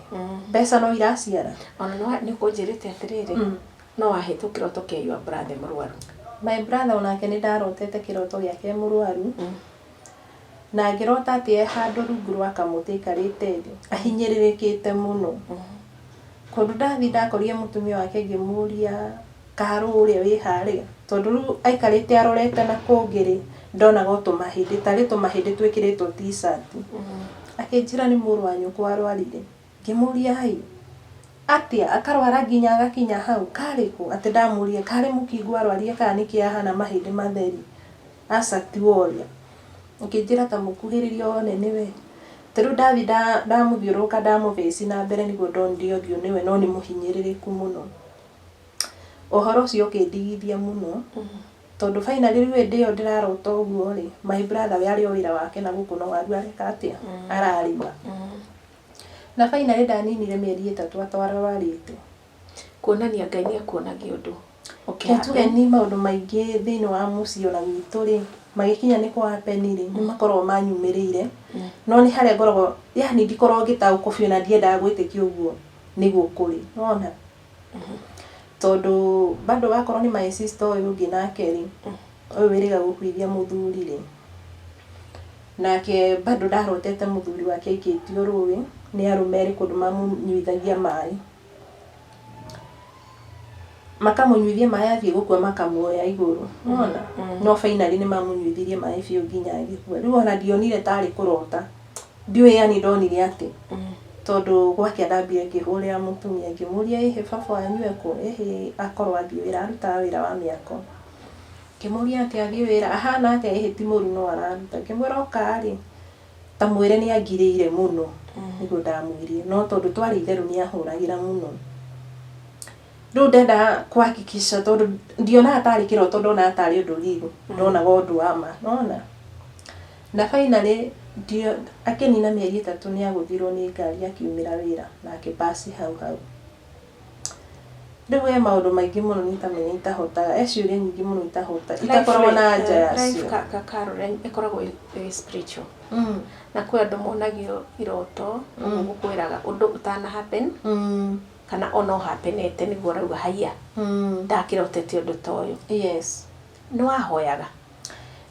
mbeca no iraciara. Ona nĩ kũnjĩrĩte atĩrĩrĩ no wahĩtwo kĩroto kĩa your brother mũrwaru. My brother onake nĩ ndarotete kĩroto gĩake mũrwaru na ngĩrota atĩ e handũ rungu rwa kamũtĩ aikarĩte thĩ ahinyĩrĩrĩkĩte mũno. Kũndũ ndathi ndakorire mũtumia wake ngĩmũria Karũ ũrĩa wĩ harĩa tondũ rĩu aikarĩte arorete na kũngĩ ndonaga tũmahĩndĩ tarĩ tũmahĩndĩ twĩkĩrĩtwo t-shirt. Akĩnjĩra nĩ mũrũ wa nyũkwa arwarire. Ngĩmũria hai atĩa akarwara nginya agakinya hau karĩkũ atĩ ndamũria karĩ mũkingo arwarire kana nĩkĩ ahana mahĩndĩ matheri aca ti woria. Akĩnjĩra ta mũkuhĩrĩrie one nĩwe. Rĩu ndathi ndamũthiũrũrũka ndamũbĩci na mbere nĩguo ndonire ũthiũ nĩwe no nĩ mũhinyĩrĩrĩku mũno. Ũhoro ũcio ũkĩndigithia mũno tondũ finally rĩu hĩndĩ ĩyo ndĩrarota ũguo rĩ my brother we arĩ o wĩra wake na gũkũ no waru areka atĩa ararĩma. Na finally ndaninire mĩeri 3 atwararĩte kuonania Ngai nĩ akuonagia ũndũ tuge ni maũndũ maingĩ thĩinĩ wa mũciĩ ona gwitũ rĩ magĩkinya nĩ kwa hapeni rĩ nĩ makoragwo manyumĩrĩire no nĩ harĩa ngoragwo yani ndikoragwo ngĩtaũkwo biũ na ndiendaga gwĩtĩkia ũguo nĩguo kũrĩ wona tondũ bado wakorwo nĩ my sister ũyũ ũngĩ nake rĩ ũyũ wĩrĩga gũkuithia mũthuri rĩ nake bado ndarotete mũthuri wake aikĩtio rũĩ nĩ arũme erĩ kũndũ mamũnyuithagia maĩ makamũnyuithia maĩ athiĩ gũkua makamuoya igũrũ wona no finally nĩ mamũnyuithirie maĩ biũ nginya agĩkua. Rĩu ona ndionire tarĩ kũrota ndiũĩ yani ndonire atĩ tondũ gwake ndambire ngĩhũrĩra mũtumia ngĩmũria ĩhĩ baba wanyu ekũ ĩhĩ akorwo athiĩ wĩra arutaga wĩra wa mĩako. Ngĩmũria atĩ athiĩ wĩra ahana atĩa ĩhĩ ti mũru no araruta. Ngĩmwĩra oka rĩ ta mwĩre nĩ angirĩire mũno nĩguo ndamwĩrire no tondũ twarĩ itherũ nĩ ahũragĩra mũno. Rĩu ndenda kuhakikisha tondũ ndionaga tarĩ kĩroto ndonaga tarĩ ũndũ riru ndonaga ũndũ wa ma nona na finally akĩnina mĩeri 3 nĩ agũthirwo nĩ ngari akiumĩra wĩra na akĩpass hau. Rĩu he maũndũ maingĩ mũno nĩtamenya itahotaga ciũria nyingĩ mũno itakoragwo na anja yacio. Caroline ĩkoragwo spiritual na kwĩ andũ monagio iroto gũkwĩraga ũndũ ũtana happen kana ono happenete nĩguo rauga haiya ndakĩrotete ũndũ ta ũyũ. Yes nĩ wahoyaga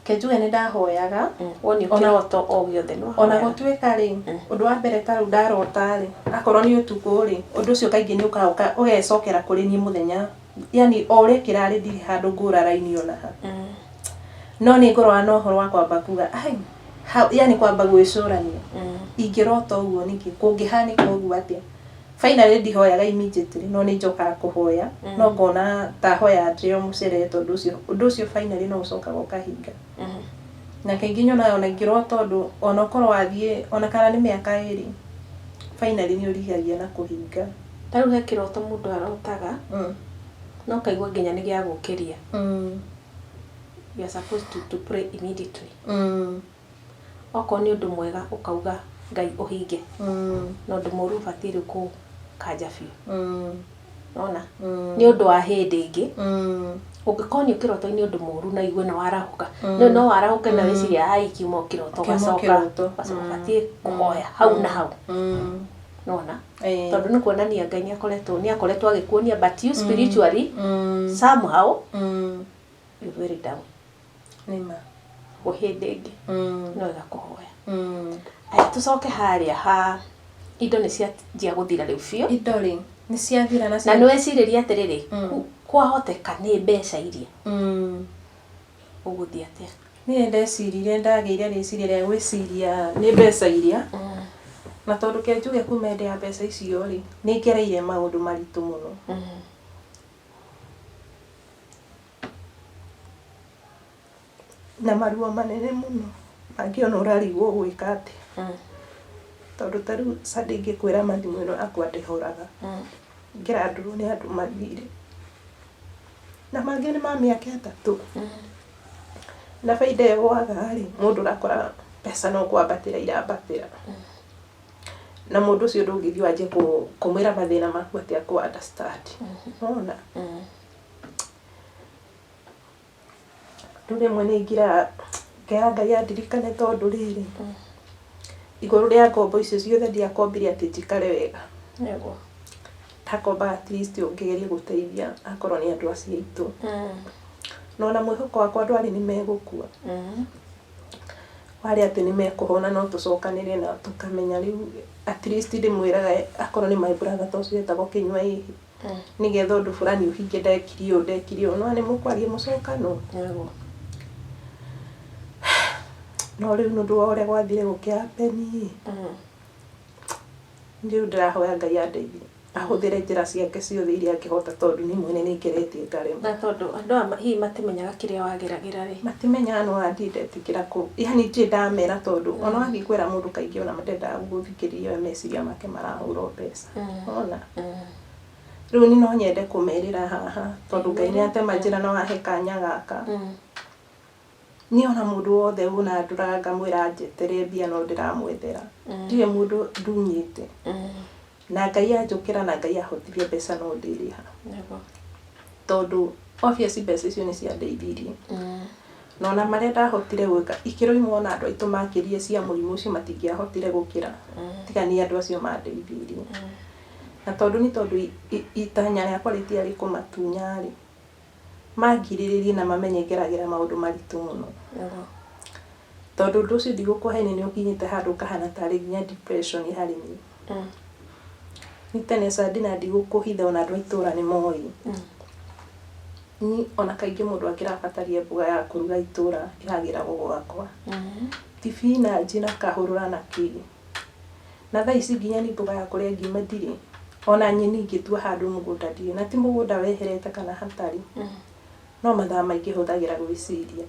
kenjuge nĩ ndahoyaga woni kĩroto o gĩothe no ona gũtuĩka rĩ ũndũ wa mbere ta rĩu ndarota rĩ akorwo nĩ ũtukũ rĩ ũndũ ũcio kaingĩ nĩ ũkaũka ũgecokera kũrĩ niĩ mũthenya yani o ũrĩa kĩrarĩ ndirĩ handũ ngũrara-inĩ ona ha no nĩ ngorwa na ũhoro wa kwamba kuga ai yani kwamba gwĩcũrania ingĩrota ũguo nĩkĩ kũngĩhanĩka ũguo atĩa. Finally ndihoyaga immediately no nĩ njokaga kũhoya no ngona ta hoya ndĩo mũcere tondũ ũndũ ũcio finally no ũcokaga ũkahinga. Na kaingĩ nyonaga ona ingĩrota ũndũ ona ũkorwo wathiĩ ona kana nĩ mĩaka ĩrĩ finally nĩ ũrigagia na kũhinga. Ta rĩu he kĩroto mũndũ arotaga no kaigua nginya nĩ gĩa gũkĩria. You are supposed to pray immediately. Okorwo nĩ ũndũ mwega ũkauga Ngai ũhinge no ũndũ mũru ũbatiĩ kanja biũ nona nĩ ũndũ wa hĩndĩ ĩngĩ Ũngĩkorwo nĩ ũkĩroto-inĩ ũndũ mũru na igue no warahuka. No warahuka na wĩciria ai kiuma kĩroto gacoka. Batiĩ kũhoya hau na hau. Nona? Tondũ nĩ kuonania Ngai nĩ akoretwo agĩkuonia, but you spiritually somehow you very down. Nĩma. Hĩndĩ ĩngĩ no ĩgakũhoya. Aya tũcoke harĩa ha indo nĩ cianjia gũthira rĩu biũ. Indo rĩ nĩ ciathira na nĩ wecirĩria atĩrĩrĩ, kwahoteka nĩ mbeca iria ũgũthiĩ atĩa? Niĩ ndeciririe, ndagĩire rĩciria rĩa gwĩciria nĩ mbeca iria, na tondũ kĩrĩa njuge kuma hĩndĩ ya mbeca icio rĩ, nĩ ngereire maũndũ maritũ mũno. Na maruo manene mũno angĩona ũrarigwo gwĩka atĩa. Tondũ ta rĩu Sadi ingĩkwĩra mathimũ ĩno yakwa ndĩhoraga, ngĩrandũrwo nĩ andũ mathire, na mangĩ nĩ ma mĩaka ĩtatũ. Na baida ĩgwaga rĩ, mũndũ ũrakora mbeca no kwambatĩra irambatĩra, na mũndũ ũcio ndũngĩthiĩ wanjie kũmwĩra mathĩna maku atĩ akũ understand. Nona rĩu rĩmwe nĩ ingĩra ngera Ngai andirikane, tondũ rĩrĩ igũrũ rĩa ngombo icio ciothe ndiakombire atĩ njikare wega. Ndakomba at least ũngĩgeria gũteithia akorwo nĩ andũ acio aitũ. No na mwĩhoko wakwa ndwarĩ nĩ megũkua, warĩ atĩ nĩ mekũhona no tũcokanĩre na tũkamenya rĩu at least ndĩmwĩraga akorwo nĩ my brother ta ũcio etagwo Kĩnyua ĩhĩ, nĩgetha ũndũ fulani ũhinge, ndekiri ũũ, no nĩ mũkwaria mũcokano. No rĩu nũndũ wa ũrĩa gwathire gũkĩhapeni, rĩu ndĩrahoya Ngai andeithie ahũthĩre njĩra ciake ciothe iria angĩhota, tondũ niĩ mwene nĩ ngeretie ngarema. Na tondũ andũ hihi matimenyaga kĩrĩa wageragĩra rĩ. Matimenyaga no andi ndetĩkĩra yani ndirĩ ndamera, tondũ ona wathiĩ kwĩra mũndũ kaingĩ ona ndendaga gũthikĩrĩria meciria make marahũrwo mbeca. Ona rĩu niĩ no nyende kũmerĩra haha, tondũ Ngai nĩ atema njĩra na wahe kanya gaka. Niĩ ona mũndũ wothe ũna ndũraga ngamwĩra anjetere mbia no ndĩramwethera, ndirĩ mũndũ ndunyĩte. Na Ngai anjũkĩra na Ngai ahotithie mbeca no ndĩrĩha, tondũ obviously mbeca icio nĩ ciandeithirie. No na marĩa ndahotire gwĩka ikĩro imwe ona andũ aitũ makĩrie cia mũrimũ ũcio matingĩahotire gũkĩra, tiga nĩ andũ acio mandeithirie. Na tondũ nĩ tondũ itanya rĩakwa rĩtiarĩ kũmatunya rĩ, mangirĩrĩrie na mamenye ngeragĩra maũndũ maritũ mũno. Tondũ ũndũ ũcio ndigũkũhenia nĩ ũkinyĩte handũ kahana tarĩ nginya depression harĩ niĩ. Nĩ tene Sadi na ndigũkũhitha ona andũ a itũra nĩ moĩ. Niĩ ona kaingĩ mũndũ angĩrabataria mboga ya kũruga itũra ĩragĩragwo gwakwa, thibinanji na kahũrũra na kĩ. Na thaa ici nginya nĩ mboga ya kũrĩa ngima ndirĩ, ona nyeni ingĩtua handũ mũgũnda ndirĩ, na ti mũgũnda weherete kana hatarĩ, no mathaa maingĩ hũthagĩra gwĩciria.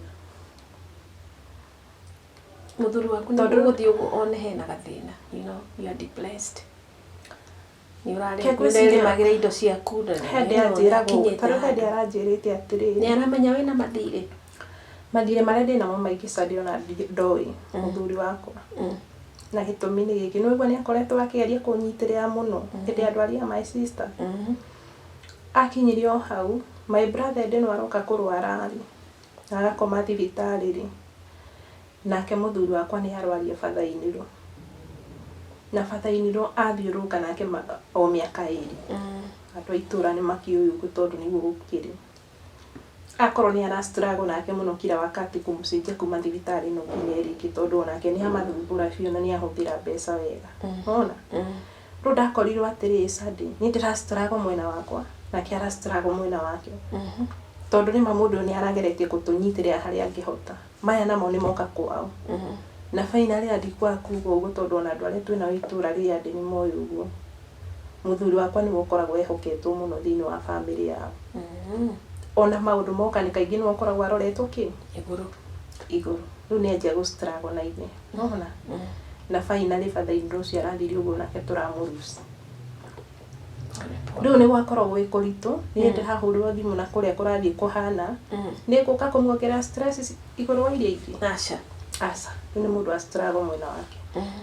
Mũthuri waku nĩ ũgũthiĩ ũguo one hena gathĩna, you know, you are depressed. Nĩ ũrarĩmagĩra indo ciaku na hĩndĩ anjĩragwo, tarĩ hĩndĩ aranjĩrĩte atĩrĩrĩ, nĩ aramenya wĩna mathirĩ. Mathirĩ marĩa ndĩnamo maingĩ Sadi ona ndoĩ mũthuri wakwa. Na gĩtũmi nĩ gĩkĩ, nĩ ũguo nĩ akoretwo akĩgeria kũnyitĩrĩra mũno hĩndĩ ya ndwari ya my sister. Akinyire o hau, my brother no aroka kũrwara rĩ, na agakoma thibitarĩ rĩ, nake mũthuri wakwa nĩ arwaria Father-inĩrwo. Na Father-inĩrwo athiũrũrũka nake o mĩaka ĩrĩ. Andũ a itũra nĩ makĩũĩ ũguo tondũ nĩguo gũkĩrĩ. Akorwo nĩ ara struggle nake mũno kila wakati kũmũcenjia kuma thibitarĩ ĩno nginya ĩrĩa ĩngĩ, tondũ onake nĩ amathumbũra biũ na nĩ ahũthĩra mbeca wega. Ona rĩu ndakorirwo atĩrĩrĩ Sadi, niĩ ndĩra struggle mwena wakwa, nake ara struggle mwena wake. Tondũ nĩma mũndũ nĩ arageretie gũtũnyitĩrĩra harĩa angĩhota. Maya namo nĩ moka kwao. Na finally andikwa kuga ũguo, tondũ ona andũ arĩa twĩnao itũra rĩrĩa ndĩ nĩ moĩ ũguo. Mũthuri wakwa nĩ gũkoragwo ehoketwo mũno thĩinĩ wa family yao. Ona maũndũ moka nĩ kaingĩ nĩ ũkoragwo aroretwo kĩ? Igũrũ. Rĩu nĩ anjia gũstruggle na ithe. Ona na finally Father-in-law ũcio arathire ũguo nake tũramũruci. Rĩu nĩ gwakoragwo gwĩ kũritũ, niĩ ndĩrahũrĩrwo thimũ na kũrĩa kũrathiĩ kũhana, nĩ ngũka kũmuongerera stress igũrũ wa iria ingĩ. Aca, nĩ mũndũ wa struggle mwena wake.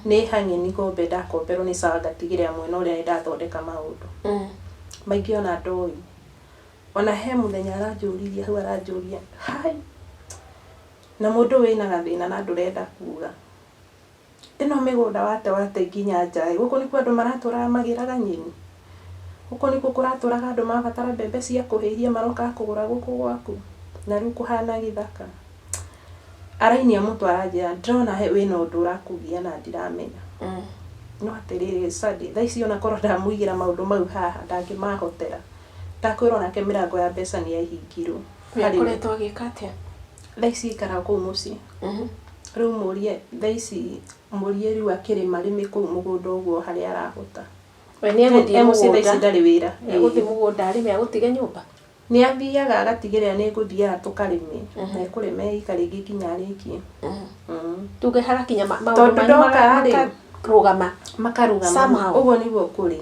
Nĩ hang'eni ngombe ndakomberwo nĩ sawa ngatigĩrĩra mwena ũrĩa nĩ ndathondeka maũndũ. Maingĩ ona ndoĩ. ona he muthenya aranjũririe hau aranjũria hai na mũndũ wĩna gathĩna na ndũrenda kuga ĩno mĩgũnda wate nginya njaĩ gũkũ nĩkuo andũ maratũraga magĩraga nyeni gũkũ nĩkuo kũratũraga andũ mabatara mbembe cia kũhĩhia maroka kũgũra gũkũ gwaku na rĩu kũhana gĩthaka arainia mũtwe aranjĩra ndĩrona wĩna ũndũ ũrakugia na ndiramenya no atĩrĩrĩ Sadi thaa ici ona korwo ndamũigĩra maũndũ mau haha ndangĩmahotera ndakwĩrwo nake mĩrango ya mbeca nĩyahingirwo akoretwo agĩka atĩa thaa ici ikara kũu mũciĩ rĩu mũrie thaa ici mũrie rĩu akĩrĩma rĩmĩ kũu mũgũnda ũguo harĩa arahota we nĩegũthiĩ mũciĩ thaa ici ndarĩ wĩra egũthiĩ mũgũnda arĩme agũtige nyũmba nĩathiaga agatigĩrĩra nĩngũthiaga tũkarĩme na ekũrĩma ika rĩngĩ nginya arĩkie tuge hagakinya tondũ ndoka makarũgama ũguo nĩguo kũrĩ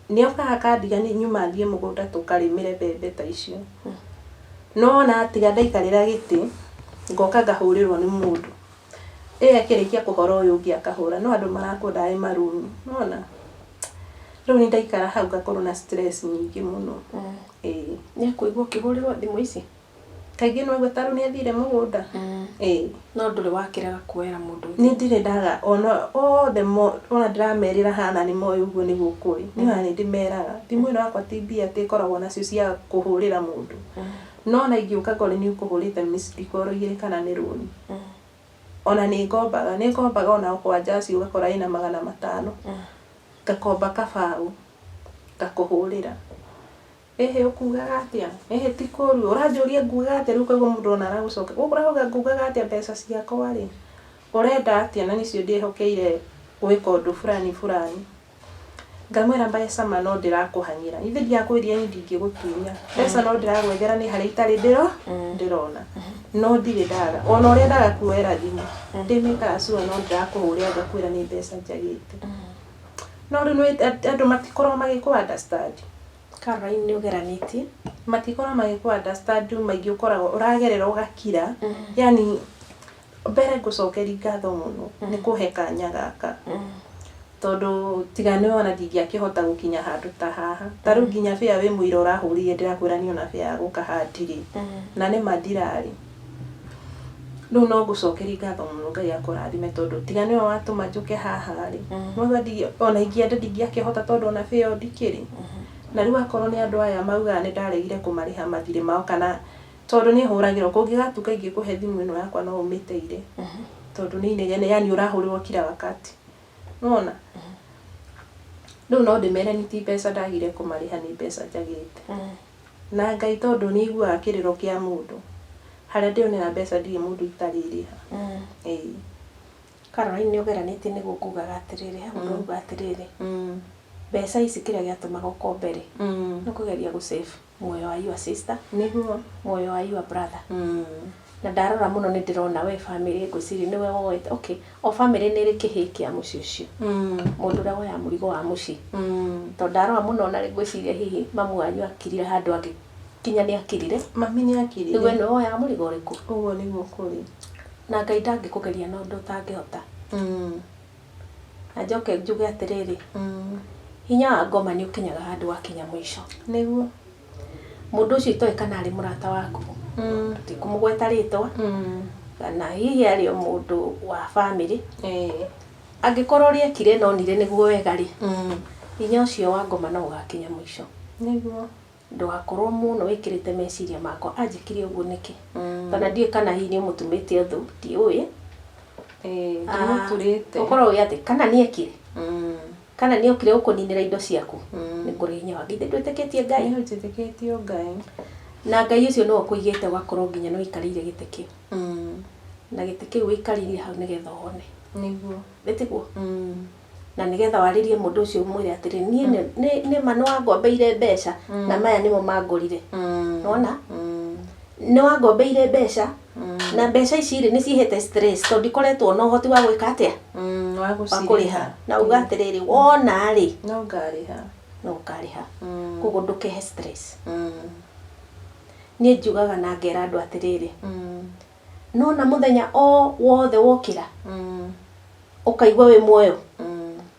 nĩokaga akandiga nyuma thiĩ mũgũnda tũkarĩmĩre mbembe ta icio no na tiga ndaikarĩra gĩtĩ ngoka ngahũrĩrwo nĩ mũndũ akĩrĩkia kũhora ũyũ ũngĩ akahũra no andũ marakũnda arĩ maruni nona rĩu nĩ ndaikara hau ngakorwo na stress nyingĩ mũno nĩekũigua ũkĩhũrĩrwo thimũ ici kaingĩ no gũtarũ nĩathire mũgũnda no ndũrĩ wakĩraga kuoera mũndũ nĩ ndirĩ ndaga ona othe ona ndĩramerĩra hana nĩ moĩ ũguo nĩguo kũrĩ nĩona nĩ ndĩmeraga thimũ ĩno yakwa ti mbia atĩ ĩkoragwo nacio cia kũhũrĩra mũndũ no na ingĩũka ngore nĩ ũkũhũrĩte missed call igĩrĩ kana nĩ rũni ona nĩ ngombaga ona kwa Jasi ũgakora ina 500 ngakomba kabaũ ngakũhũrĩra ũkugaga atĩa ti kũru ũranjũria ngugaga atĩa rĩu koguo mũndũ ona aragũcoka ũkũrauga ngugaga atĩa mbeca ciakwa rĩ ũrenda atĩa na nĩcio ndĩhokeire gwĩka ũndũ fulani ngamwĩra mbeca ma no ndĩrakũhanyĩra ithe ndiakwĩria nĩ ndingĩgũtunya mbeca no ndĩragwethera nĩ harĩa itarĩ ndĩrona no ndirĩ ndaga ona ũrĩa ndaga kuoera thimũ ndĩmĩkaga sure no ndĩrakũhũrĩra ngakwĩra nĩ mbeca njagĩte no rĩu andũ matikorwo magĩkũ understand Caroline nĩ ũgeranĩtie matikorwo magĩkũ understand maingĩ ũkoragwo ũragerera ũgakira yani mbere ngũcokeria ngatho mũno nĩ kũhe kanya gaka tondũ tiga nĩ ona ndingĩakĩhota gũkinya handũ ta haha ta rĩu nginya bĩa wĩ mũira ũrahũrire ndĩrakwĩra nĩ ona bĩa ya gũkahandire na nĩ mandirarĩ rĩu no ngũcokeria ngatho mũno Ngai akũrathime tondũ tiga nĩwe watũma njũke haha rĩ ona ingĩenda ndingĩakĩhota tondũ ona bĩa ĩyo ndikĩrĩ na rĩu akorwo nĩ andũ aya maugaga nĩ ndaregire kũmarĩha mathirĩ mao kana tondũ nĩ hũragĩrwo kũngĩgatuka ingĩkũhe thimũ ĩno yakwa no ũmĩteire tondũ nĩ inegene yani ũrahũrĩrwo kila wakati nona rĩu no ndĩmere nĩ ti mbeca ndagire kũmarĩha nĩ mbeca njagĩte na Ngai tondũ nĩ iguaga kĩrĩro kĩa mũndũ harĩa ndĩonera mbeca ndirĩ mũndũ itarĩrĩha Caroline nĩ ũgeranĩtie nĩguo kugaga atĩrĩrĩ mũndũ uga atĩrĩrĩ mbeca ici kĩrĩa gĩatũmaga ũkombere nĩ kũgeria gũsave muoyo wa your sister nĩguo muoyo wa your brother na ndarora mũno nĩ ndĩrona we family ngwĩciria nĩwe woete okay o family nĩ ĩrĩ kĩhĩ kĩa mũciĩ ũcio mũndũ ũrĩa woya mũrigo wa mũciĩ tondũ ndarora mũno na ngwĩciria hihi mamu wanyu akirire handũ angĩ kinya nĩ akirire mami nĩ akirire rĩu nĩ woya mũrigo ũrĩkũ ũguo nĩguo kũrĩ na Ngai ndangĩkũgeria na ũndũ ũtangĩhota na njoke njuge atĩrĩrĩ hinya wa ngoma nĩ ũkinyaga handũ wakinya mũico nĩguo mũndũ ũcio itoĩ kana arĩ mũrata waku tũtikũmũgweta rĩtwa kana hihi arĩ o mũndũ wa family angĩkorwo rĩekire no nire nĩguo wega rĩ hinya ũcio wa ngoma no ũgakinya mũico nĩguo ndũgakorwo mũno wĩkĩrĩte meciria makwa anjĩkire ũguo nĩkĩ kana ndiĩ kana hihi nĩ ũmũtumĩte ũthũ ndiũĩ ndĩmũturĩte ũkorwo ũĩ atĩ kana nĩekire kana nĩ okire gũkũninĩra indo ciaku nĩ kũrĩ hinya wa githĩ ndwĩtĩkĩtie Ngai nĩ njĩtĩkĩtie Ngai na Ngai ũcio no ũkũigĩte ũgakorwo nginya no ikarĩire gĩtĩ kĩu na gĩtĩ kĩu wĩikarĩire hau nĩgetha ũhone nĩguo ndĩtiguo na nĩgetha warĩrie mũndũ ũcio mwĩre atĩrĩ niĩ nĩ ma nĩ wangombeire mbeca na maya nĩmo mangorire nona nĩ wangombeire mbeca na mbeca ici rĩ nĩ cihete stress tondũ ndikoretwo na ũhoti wa gwĩka atĩa wa kũrĩha na uga atĩrĩrĩ wona rĩ no ngarĩha no ũkarĩha koguo ndũkehe stress niĩ njugaga na ngera andũ atĩrĩrĩ nona mũthenya o wothe wokĩra ũkaigua wĩ muoyo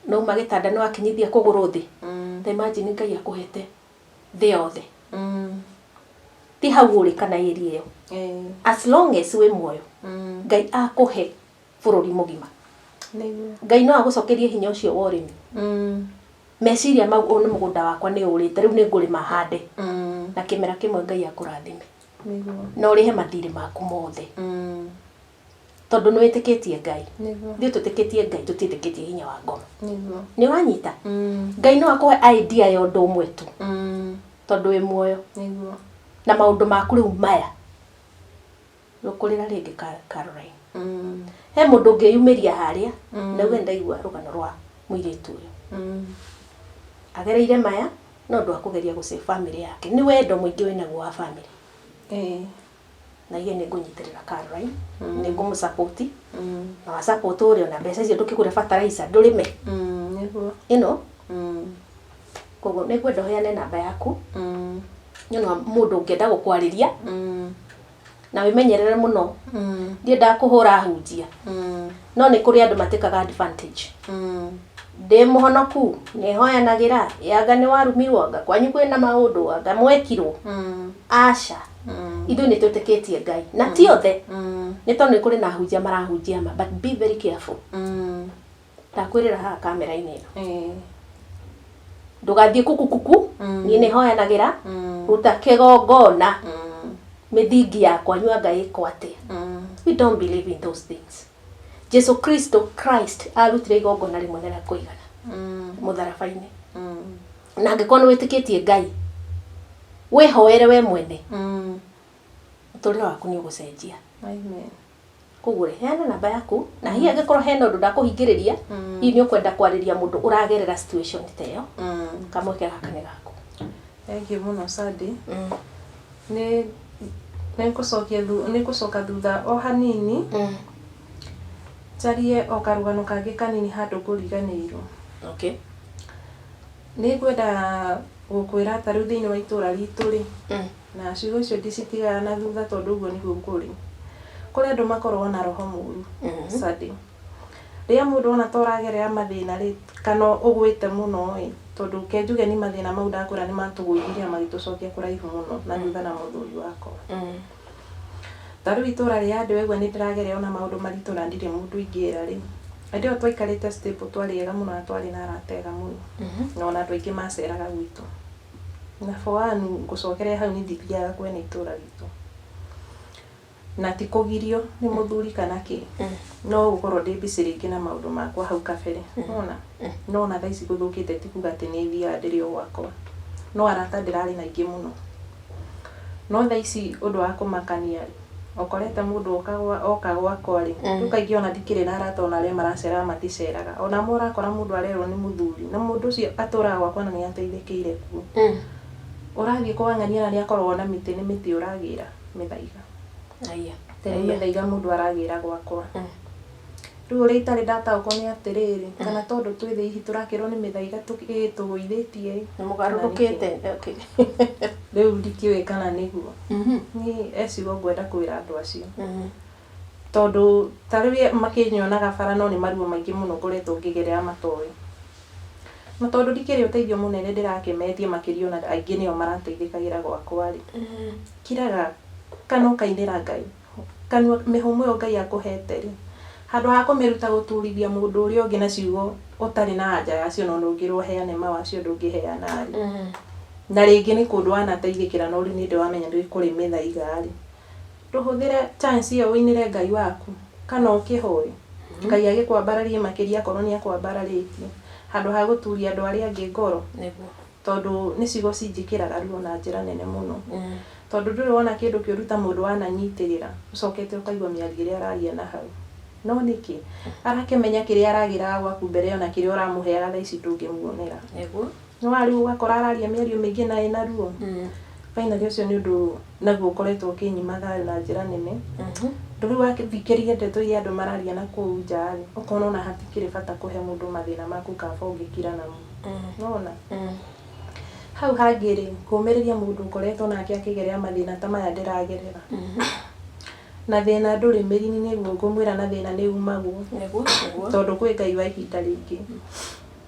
no uma gĩtanda nĩ wakinyithia kũgũrũ thĩ ta imagine Ngai akũhete thĩ yothe ti hau uri kana area iyo as long as we muoyo Ngai akuhe bururi mugima Ngai no agucokerie hinya ucio wa urimi meciria mau one mugunda wakwa ni urite riu ni ngurima hande na kimera kimwe Ngai akurathime no urihe mathiri maku mothe tondu ni witikitie Ngai ndi tutikitie Ngai tutitikitie hinya wa ngoma ni wanyita Ngai no akuhe idea ya undu umwe tu tondu wi muoyo na maundu maku riu maya rukurira ringi Caroline he mundu ngiyumiria haria na we ndaigua rugano rwa muiritu uyu agereire maya no ndu akugeria gusave family yake ni wendo mwingi winaguo wa family na iye ni ngunyitirira Caroline ni ngumusupport na wa support uri ona mbeca icio ndukigure fertilizer ndurime ino kogo ni kwenda hoyane namba yaku nyono mundu ngenda gukwariria na wimenyerere muno ndienda kuhura hunjia no ni kuri andu matikaga advantage ndi muhonoku ni hoyanagira yanga ni warumirwo anga kwanyu kwina maundu anga mwekirwo aca ithu ni tutikitie Ngai na ti othe ni tondu ni kuri na hunjia marahunjia ma but be very careful takwirira ha kamera ini ino ndugathie kuku ni ni hoyanagira ruta kigongona mithingi yakwa nyua Ngai kwate we don't believe in those things Jesus Christ arutire igongona rimwe na kuigana mutharabaini na angikono witikitie Ngai wihoere we mwene uturira waku ni ugucenjia amen kugure hena namba yaku na hiya angikoro hena undu ndakuhingiriria hii ni ukwenda kwariria mundu uragerera situation teyo kamweke gakane gaku thank you muno Sadi ni nikucoka thutha o hanini carie o karugano kangi kanini handu nguriganirwo okay ni ngwenda gukwira ta riu thiini wa itura ritu ri na ciugo icio ndicitigaga na thutha tondu uguo niguo nguri kuri andu makorwo na roho muru Sadi ria mundu ona toragerera mathina ri kana ugwite muno tondu kenjuge ni mathina mau ndakura ni matuguithiria magitucokia kuraihu muno na thutha na muthuri wako taru itura ria andu egwa ni ndiragerera ona maundu maritu na ndire mundu ingira ri ndio twaikarite stable twariega muno na twari na aratega muno no na andu aingi maceraga gwitu na foanu ngucokerea hau ni ndithiaga kwena itura ritu na tikugirio ni muthuri kana ki no gukorwo ndi busy ringi na maundu makwa hau kabere no na thaici guthukite tikuga ati ni thia ndirio gwakwa no arata ndirari na ingi muno no thaici undu wa kumakania okorete mundu oka gwakwa ri tukaingi ona ndikire na arata ona aria maracera maticeraga ona mura kora mundu arerwo ni muthuri na mundu ucio atura gwakwa na ni ateithikire ku urathie kwangania na ni akorwo na miti ni miti uragira mithaiga aya tere mithaiga mundu aragira gwakwa riu ri itari data uko ni atiriri kana tondu twithi ihi turakirwo ni mithaiga tuguithitie ni mugarurukite okay riu ndikiwe kana niguo ni ecigo ngwenda kwira andu acio tondu tariwe makinyonaga bara no ni maruo maingi muno ngoretwo ngigerera matoi na tondu ndikiri uteithio munene ndirakimethie makirio na aingi nio marateithikagira gwakwa ri kiraga kana kainira Ngai kana mihumo yo Ngai akuhete ri handu ha kumiruta guturithia mundu uri ungi na ciugo utari na anja yacio no ndungirwo heane mawacio ndungiheana ri na ringi ni kundu anateithikira no ri ni ndi wamenya ndi kuri mithaiga ri tuhuthire chance iyo winire Ngai waku kana ukihoi Ngai agikwambararie makiria korwo ni akwambararitie handu ha guturia andu aria angi ngoro niguo tondu ni cigo cinjikiraga ruo na njira nene muno tondu nduri wona kindu kiuruta mundu wananyitirira ucokete ukaigwa miarire araria na hau no niki arakemenya kiria aragira gwaku mbere ona kiria uramuheaga thaici ndungimuonera niguo no ari ugakora araria miario mingi na ina ruo finally ucio ni undu naguo ukoretwo kinyima thayo na njira nene nduri wakithikiria ndeto ya andu mararia na kuu nja ukona ona hatikiri bata kuhe mundu mathina maku kaba ungikira namo nona hau hangiri kumiriria mundu ukoretwo nake akigerea mathina ta maya ndiragerera na thina nduri mirini niguo ngumwira na thina ni umaguo niguo tondu kwi Ngai wa ihinda ringi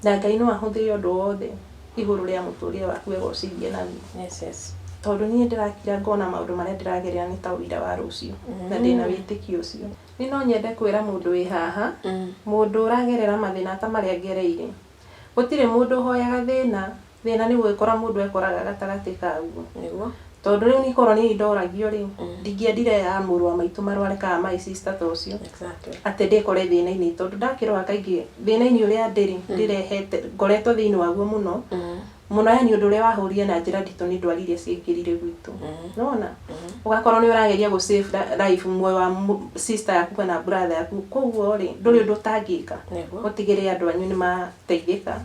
na Ngai no ahuthire undu wothe iguru ria muturia waku egocirie na yes tondu nie ndirakira ngona maundu maria ndiragerera ni ta uira wa rucio na ndina witiki ucio ni no nyende kwira mundu wi haha mundu uragerera mathina ta maria ngereire gutire mundu hoyaga thina ni gwikora mundu ekoraga gatagati kaguo niguo tondu riu ni korwo ni ndoragio ri ndingiendire ya muru wa maitu marware ka my sister tocio ati ndikore thina-ini tondu ndakirwa kaingi thina-ini uria ndiri ndirehete ngoretwo thiini waguo muno yani undu uria wahurire na njira nditu ni ndwaririe ciikirire gwitu nona ugakorwo ni urageria go save life mwe wa sister yaku kana brother yaku koguo ri nduri undu tangika utigire andu anyu ni mateithika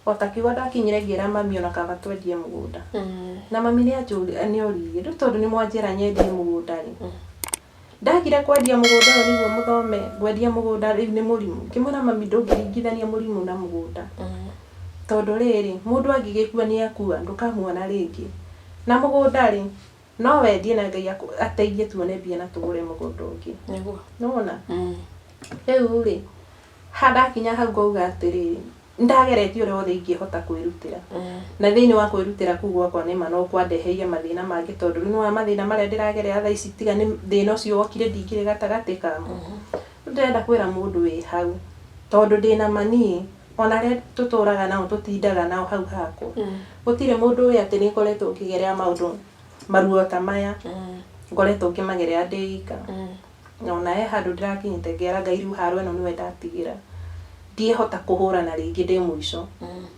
otakiwa ndakinyire ngira mami ona kaba twendie mugunda na mami ni uririe ndu tondu ni mwanjira nyendie mugunda ri ndagire kwendia mugunda uyu niguo muthome kwendia mugunda riu ni murimu kimona mami ndungiringithania murimu na mugunda tondu riri mundu angigikua ni akua ndukamuona ringi na mugunda ri no wendie na Ngai ateithie tuone mbia na tugure mugunda ungi niguo nona riu ri hadakinya hau ngauga atiriri ndageretie uri wothe ingihota kwirutira na thiini wa kwirutira kuu gwakwa ni ma no kwandeheire mathina mangi tondu ni wa mathina maria ndiragerera thaa ici tiga ni thina ucio wokire ndingire gatagati kamo ndirenda kwira mundu wi hau tondu ndina mani ona ria tuturaga nao tutindaga nao hau hako gutire mundu wi ati ni koretwo ukigerera maundu maruo ta maya ngoretwo ngimagerera ndiika ona handu ndirakinyite ngera Ngai riu haro eno niwe ndatigira ndihota kuhurana ringi ndi mwisho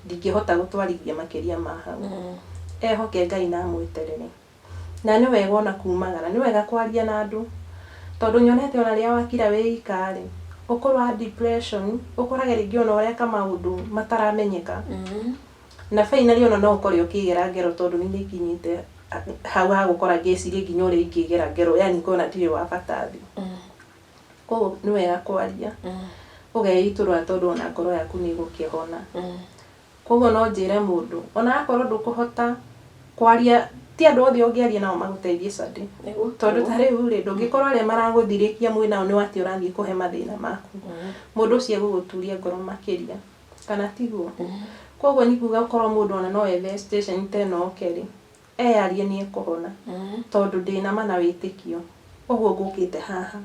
ndingihota gutwarithia makiria ma hau ehoke Ngai na mwiterere na ni wega ona kumagara ni wega kwaria na andu tondu nyonete ona ria wakira wi ikari ukorwa depression ukorage ringi ona uria kama maundu mataramenyeka na finally ona no ukore ukigera ngero tondu ni nikinyite hau ha gukora ngeciria nginya uria ingigera ngero yani kona tire wa batathi ko ni wega kwaria ugeiturwa tondu ona ngoro yaku ni gukihona koguo no njire mundu ona akorwo ndukuhota kwaria ti andu othe ungiaria nao maguteithie Sunday tondu ta riu ri ndungikorwo aria maraguthirikia mwinao ni wati urathie kuhe mathina maku mundu ucio guguturia ngoro makiria kana tiguo koguo ni kuga ukorwo mundu ona no ethe station teno okeri eyarie ni ekuhona tondu ndina mana witikio oguo ngukite haha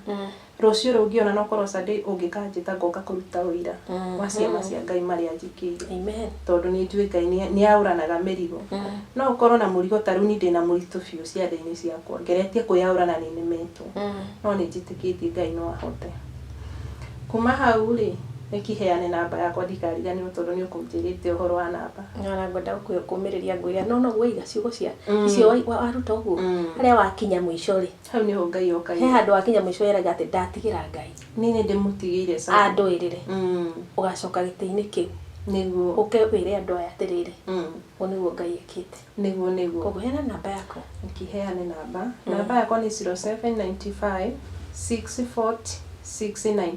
rucio rungi ona no korwo Sunday ungikanjita ngoka kuruta wira wa ciama cia Ngai maria njikire amen tondu ni njui Ngai ni auranaga mirigo no ukorwo na murigo taru ni ndina muritu fiu ciatha-ini ciakwa ngeretie kuyaurana ni nemetu no ni njitikitie Ngai no ahote kuma hau ri nikiheane namba yakwa ndikarigani tondu ni ukunjirite uhoro wa namba na ngwenda kumiriria ngwira no gwiga ciugo cia icio waruta uguo aria wakinya mwisho ri hau ni ho Ngai okai he handu wakinya mwisho eraga ati ndatigira Ngai nini ndimutigire sana andwirire ugacoka giti-ini kiu niguo ukewire andu aya atiriri niguo Ngai ekite niguo kuguheana namba yako nikiheane namba yakwa ni 0795 640 690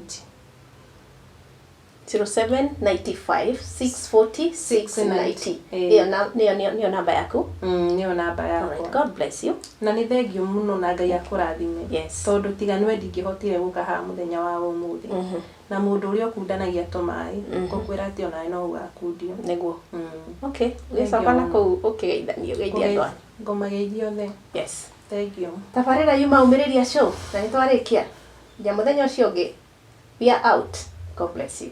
0795 640 690 niyo namba yaku niyo namba yako God bless you na ni thengio muno na Ngai akurathime tondu tiga niwe ndingihotire guka ha muthenya wa umuthi na mundu uria ukundanagia tumai ngukwira ati ona no ugakundio niguo okay wicoka na kuu ukigeithanio geithia andu ngomageithio the yes thank you tabarira yuma umiriria show na nitwarikia ya muthenya ucio ungi we are out God bless you